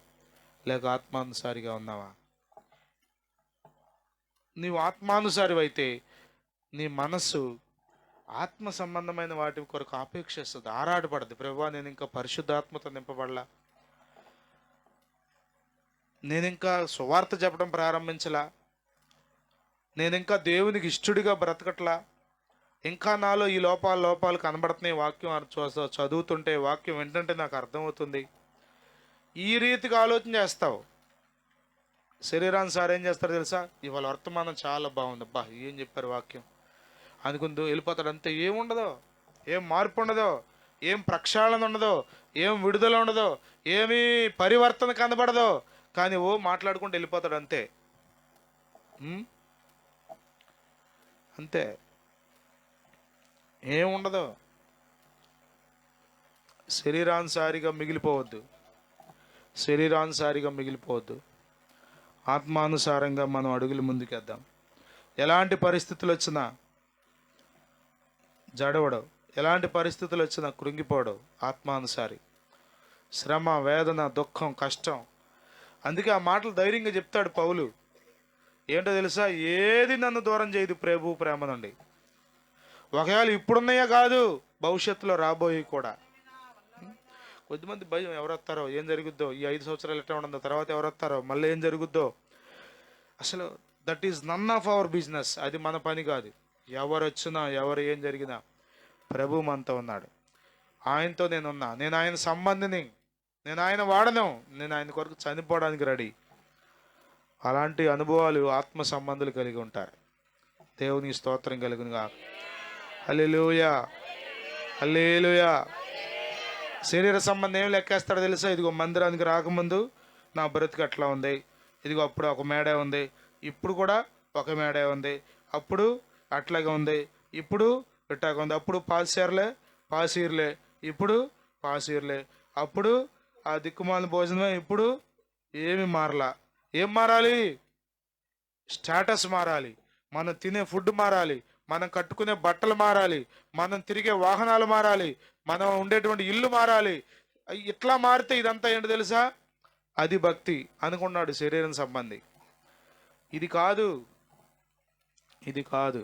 లేక ఆత్మానుసారిగా ఉన్నావా? నీవు ఆత్మానుసారి అయితే నీ మనస్సు ఆత్మ సంబంధమైన వాటి కొరకు ఆపేక్షిస్తుంది, ఆరాటపడదు. ప్రభువా, నేను ఇంకా పరిశుద్ధాత్మతో నింపబడలా, నేను ఇంకా సువార్త చెప్పడం ప్రారంభించలా, నేను ఇంకా దేవునికి ఇష్టడిగా బ్రతకట్లా, ఇంకా నాలో ఈ లోపాలు కనబడుతున్నాయి. వాక్యం చదువుతుంటే, వాక్యం వింటుంటే నాకు అర్థమవుతుంది. ఈ రీతిగా ఆలోచన చేస్తావు. శరీరానుసారం ఏం చేస్తారో తెలుసా? ఇవాళ వర్తమానం చాలా బాగుంది, అబ్బా ఏం చెప్పారు వాక్యం అనుకుంటూ వెళ్ళిపోతాడు. అంతే. ఏముండదో, ఏం మార్పు ఉండదో, ఏం ప్రక్షాళన ఉండదో, ఏం విడుదల ఉండదో, ఏమీ పరివర్తన కనబడదో, కానీ మాట్లాడుకుంటూ వెళ్ళిపోతాడు. అంతే. అంతే, ఏముండదు. శరీరానుసారిగా మిగిలిపోవద్దు, శరీరానుసారిగా మిగిలిపోవద్దు. ఆత్మానుసారంగా మనం అడుగులు ముందుకేద్దాం. ఎలాంటి పరిస్థితులు వచ్చినా జడవడవు, ఎలాంటి పరిస్థితులు వచ్చినా కృంగిపోవడవు. ఆత్మానుసారి. శ్రమ, వేదన, దుఃఖం, కష్టం. అందుకే ఆ మాటలు ధైర్యంగా చెప్తాడు పౌలు. ఏంటో తెలుసా? ఏది నన్ను దూరం చేయదు ప్రభు ప్రేమ నుండి. ఒకవేళ ఇప్పుడున్నాయే కాదు, భవిష్యత్తులో రాబోయే కూడా. కొద్దిమంది భయం, ఎవరొస్తారో, ఏం జరుగుద్దో, ఈ 5 సంవత్సరాలు ఎట్లా ఉండదో, తర్వాత ఎవరొస్తారో, మళ్ళీ ఏం జరుగుద్దో. అసలు that is none of our business. అది మన పని కాదు. ఎవరు వచ్చినా, ఎవరు ఏం జరిగినా ప్రభు మనతో ఉన్నాడు. ఆయనతో నేనున్నా, నేను ఆయన సంబంధిని, నేను ఆయన వాడను, నేను ఆయన కొరకు చనిపోవడానికి రెడీ. అలాంటి అనుభవాలు ఆత్మ సంబంధులు కలిగి ఉంటారు. దేవుని స్తోత్రం కలుగునుగా. హల్లెలూయా, హల్లెలూయా. శరీర సంబంధం ఏం లెక్కేస్తాడో తెలుసా? ఇదిగో మందిరానికి రాకముందు నా బ్రతుకు అట్లా ఉంది, ఇదిగో అప్పుడు ఒక మేడే ఉంది, ఇప్పుడు కూడా ఒక మేడే ఉంది, అప్పుడు అట్లాగే ఉంది, ఇప్పుడు ఇట్టాగా ఉంది, అప్పుడు పాసీర్లే, ఇప్పుడు పాసీర్లే, అప్పుడు ఆ దిక్కుమాలిన భోజనమే, ఇప్పుడు ఏమి మారలా. ఏం మారాలి? స్టేటస్ మారాలి, మనం తినే ఫుడ్ మారాలి, మనం కట్టుకునే బట్టలు మారాలి, మనం తిరిగే వాహనాలు మారాలి, మనం ఉండేటువంటి ఇల్లు మారాలి. ఇట్లా మారితే ఇదంతా ఏంటి తెలుసా? అది భక్తి అనుకున్నాడు శరీరం సంబంధి. ఇది కాదు, ఇది కాదు.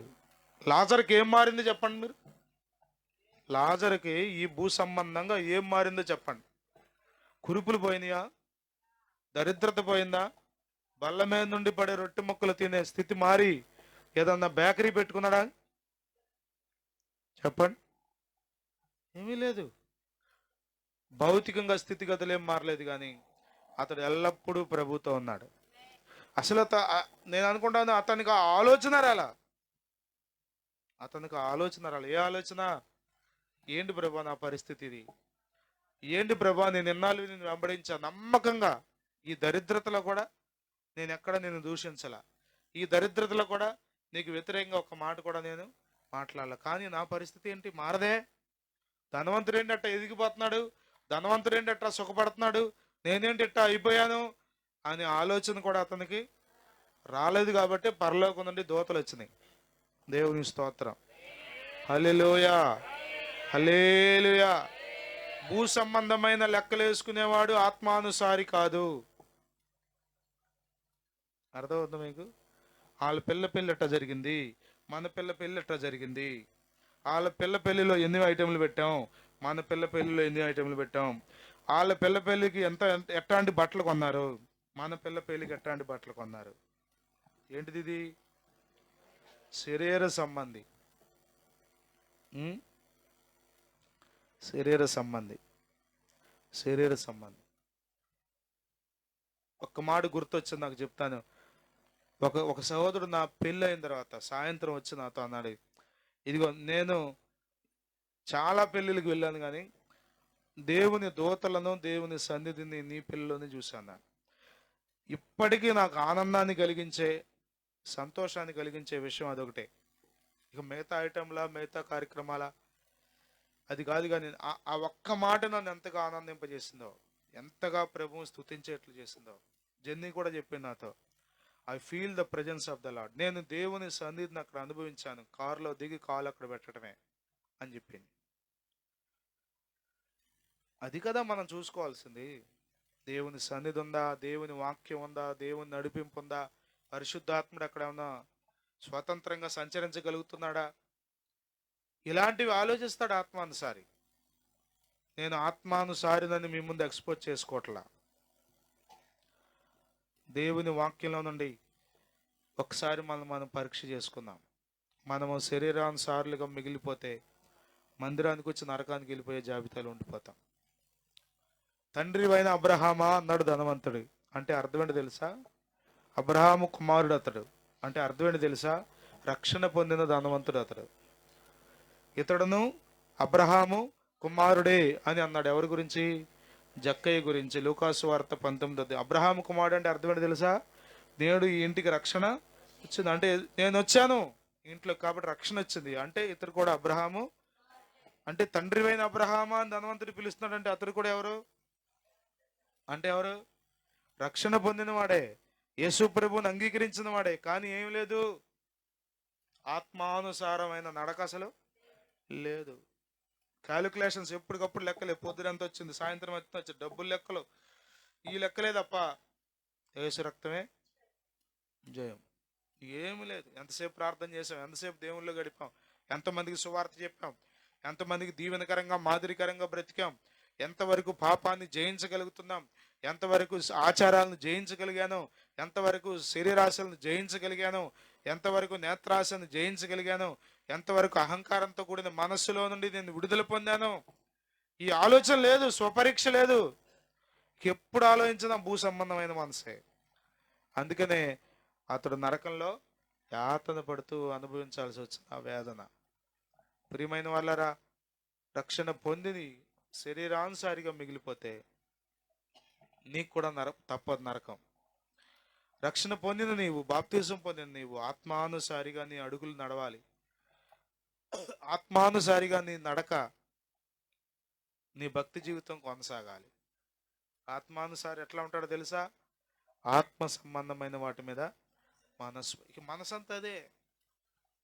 లాజర్కి ఏం మారింది చెప్పండి మీరు? లాజర్కి ఈ భూ సంబంధంగా ఏం మారిందో చెప్పండి. కురుపులు పోయినాయా? దరిద్రత పోయిందా? బల్ల మీద నుండి పడే రొట్టె ముక్కలు తినే స్థితి మారి ఏదన్నా బేకరీ పెట్టుకున్నాడా? చెప్పండి. ఏమీ లేదు. భౌతికంగా స్థితిగతులు ఏం మారలేదు, కానీ అతడు ఎల్లప్పుడూ ప్రభుతో ఉన్నాడు. అసలు నేను అనుకుంటాను అతనికి ఆలోచన రాలా. అతనికి ఆలోచన రాలి. ఏ ఆలోచన? ఏంటి ప్రభా నా పరిస్థితి ఇది? ఏంటి ప్రభా నేను ఎన్నాళ్ళు నేను వెంబడించా నమ్మకంగా, ఈ దరిద్రతలో కూడా నేను ఎక్కడ నేను దూషించలా, ఈ దరిద్రతలో కూడా నీకు వ్యతిరేకంగా ఒక మాట కూడా నేను మాట్లాడాల, కానీ నా పరిస్థితి ఏంటి? మారదే. ధనవంతుడు ఏంటి అట్లా ఎదిగిపోతున్నాడు, ధనవంతుడు ఏంటి అట్లా సుఖపడుతున్నాడు, నేనేంటి ఇట్టా అయిపోయాను అనే ఆలోచన కూడా అతనికి రాలేదు. కాబట్టి పరలోకం నుండి దూతలు వచ్చినాయి. దేవుని స్తోత్రం. హల్లెలూయా, హల్లెలూయా. భూ సంబంధమైన లెక్కలు వేసుకునేవాడు ఆత్మానుసారి కాదు. అర్థమవుతుంది మీకు? వాళ్ళ పిల్ల పెళ్ళి ఎట్లా జరిగింది, మన పిల్ల పెళ్ళి ఎట్లా జరిగింది, వాళ్ళ పిల్ల పెళ్ళిలో ఎన్ని ఐటెంలు పెట్టాం, మన పిల్ల పెళ్ళిలో ఎన్ని ఐటెంలు పెట్టాం, వాళ్ళ పిల్ల పెళ్ళికి ఎట్లాంటి బట్టలు కొన్నారు, మన పిల్ల పెళ్ళికి ఎట్లాంటి బట్టలు కొన్నారు. ఏంటిది? ఇది శరీర సంబంధి. శరీర సంబంధి, శరీర సంబంధి. ఒక్క మాట గుర్తొచ్చింది నాకు, చెప్తాను. ఒక సహోదరుడు నా పెళ్ళి అయిన తర్వాత సాయంత్రం వచ్చి నాతో అన్నాడు, ఇదిగో నేను చాలా పెళ్ళిళ్ళకి వెళ్ళాను, కానీ దేవుని దూతలను, దేవుని సన్నిధిని నీ పెళ్ళిలోనే చూశాను. ఇప్పటికీ నాకు ఆనందాన్ని కలిగించే, సంతోషాన్ని కలిగించే విషయం అదొకటే. ఇక మిగతా ఐటెంలా, మిగతా కార్యక్రమాల అది కాదు, కానీ ఆ ఒక్క మాట నన్ను ఎంతగా ఆనందింపజేసిందో, ఎంతగా ప్రభువుని స్తుతించేట్లు చేసిందో. జెన్నీ కూడా చెప్పింది నాతో, I feel the presence of the lord. నేను దేవుని సన్నిధిని అక్కడ అనుభవించాను, కారులో దిగి కాలు అక్కడ పెట్టడమే అని చెప్పింది. అది కదా మనం చూసుకోవాల్సింది. దేవుని సన్నిధి ఉందా, దేవుని వాక్యం ఉందా, దేవుని నడిపింపు ఉందా, పరిశుద్ధాత్ముడు అక్కడ ఏమన్నా స్వతంత్రంగా సంచరించగలుగుతున్నాడా, ఇలాంటివి ఆలోచిస్తాడు ఆత్మానుసారి. నేను ఆత్మానుసారినని మీ ముందు ఎక్స్పోజ్ చేసుకోవట్లా. దేవుని వాక్యంలో నుండి ఒకసారి మనం పరీక్ష చేసుకుందాం. మనము శరీరానుసారులుగా మిగిలిపోతే మందిరానికి వచ్చి నరకానికి వెళ్ళిపోయే జాబితాలో ఉండిపోతాం. తండ్రి అయిన అబ్రహామా అన్నాడు ధనవంతుడు. అంటే అర్థం ఏంటి తెలుసా? అబ్రహాము కుమారుడు అతడు. అంటే అర్థం ఏంటి తెలుసా? రక్షణ పొందిన ధనవంతుడు అతడు. ఇతడును అబ్రహాము కుమారుడే అని అన్నాడు. ఎవరి గురించి? జక్కయ్య గురించి. లూకాసు వార్త 19. అబ్రహాము కుమారుడు అంటే అర్థం ఏంటి తెలుసా? దేవుడు ఈ ఇంటికి రక్షణ వచ్చింది. అంటే నేను వచ్చాను ఇంట్లో కాబట్టి రక్షణ వచ్చింది. అంటే ఇతడు కూడా అబ్రహాము. అంటే తండ్రి అయిన అబ్రహామా అని ధనవంతుడు పిలుస్తున్నాడు. అంటే అతడు కూడా ఎవరు? అంటే ఎవరు? రక్షణ పొందిన వాడే, యేసు ప్రభువుని అంగీకరించిన వాడే. కానీ ఏం లేదు, ఆత్మానుసారమైన నడక అసలు లేదు. క్యాలిక్యులేషన్స్ ఎప్పటికప్పుడు లెక్కలే. పొద్దున ఎంత వచ్చింది, సాయంత్రం ఎంత వచ్చింది, డబ్బులు లెక్కలు, ఈ లెక్కలే తప్ప యేసు రక్తమే జయం. ఏమి లేదు. ఎంతసేపు ప్రార్థన చేసాం, ఎంతసేపు దేవుళ్ళు గడిపాం, ఎంతమందికి సువార్త చెప్పాం, ఎంతమందికి దీవెనకరంగా మాదిరికరంగా బ్రతికాం, ఎంతవరకు పాపాన్ని జయించగలుగుతున్నాం, ఎంతవరకు ఆచారాలను జయించగలిగాను, ఎంతవరకు శరీరాశలను జయించగలిగాను, ఎంతవరకు నేత్రాశను జయించగలిగాను, ఎంతవరకు అహంకారంతో కూడిన మనస్సులో నుండి నేను విడుదల పొందాను. ఈ ఆలోచన లేదు, స్వపరీక్ష లేదు. ఎప్పుడు ఆలోచించినా భూ సంబంధమైన మనసే. అందుకనే అతడు నరకంలో యాతన పడుతూ అనుభవించాల్సి వచ్చింది ఆ వేదన. ప్రియమైన వాళ్ళరా, రక్షణ పొంది శరీరానుసారిగా మిగిలిపోతే నీకు కూడా తప్పదు నరకం. రక్షణ పొందిన నీవు, బాప్తిజం పొందిన నీవు ఆత్మానుసారిగా నీ అడుగులు నడవాలి. ఆత్మానుసారిగా నీ నడక, నీ భక్తి జీవితం కొనసాగాలి. ఆత్మానుసారి ఎట్లా ఉంటాడో తెలుసా? ఆత్మ సంబంధమైన వాటి మీద మనసు. ఇక మనసంతా అదే,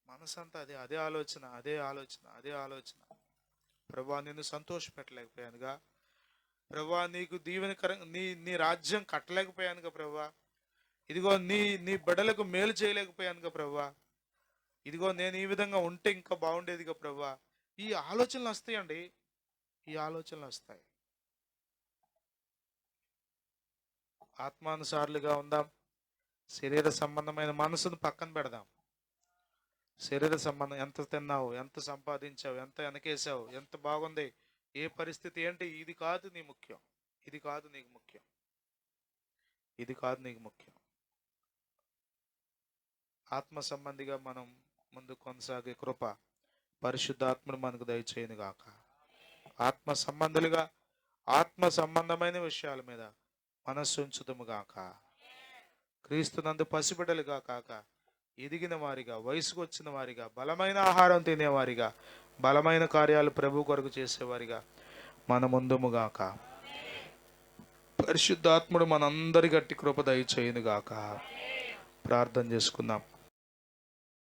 మనసంతా అదే, అదే ఆలోచన, అదే ఆలోచన, అదే ఆలోచన. ప్రభువా నిన్ను సంతోషపెట్టలేకపోయానుగా, ప్రభువా నీకు దీవెనకరంగా నీ రాజ్యం కట్టలేకపోయానుగా ప్రభువా, ఇదిగో నీ బిడ్డలకు మేలు చేయలేకపోయానుగా ప్రభువా, ఇదిగో నేను ఈ విధంగా ఉంటే ఇంకా బాగుండేదిగా ప్రభువా. ఈ ఆలోచనలు వస్తాయండి, ఈ ఆలోచనలు వస్తాయి. ఆత్మానుసారులుగా ఉందాం. శరీర సంబంధమైన మనసును పక్కన పెడదాం. శరీర సంబంధం, ఎంత తిన్నావు, ఎంత సంపాదించావు, ఎంత వెనకేసావు, ఎంత బాగుంది, ఏ పరిస్థితి ఏంటి, ఇది కాదు నీ ముఖ్యం. ఇది కాదు నీకు ముఖ్యం. ఇది కాదు నీకు ముఖ్యం. ఆత్మ సంబంధిగా మనం ముందు కొనసాగే కృప పరిశుద్ధాత్మను మనకు దయచేయను గాక. ఆత్మ సంబంధులుగా ఆత్మ సంబంధమైన విషయాల మీద మనస్సు ఉంచుదుము గాక. క్రీస్తునందు పసిబిడ్డలుగా కాక ఎదిగిన వారిగా, వయసుకు వచ్చిన వారిగా, బలమైన ఆహారం తినేవారిగా, బలమైన కార్యాలు ప్రభు కొరకు చేసేవారిగా మన ముందుముగాక. పరిశుద్ధాత్ముడు మనందరి గట్టి కృప దయచేయును గాక. ప్రార్థన చేసుకుందాం.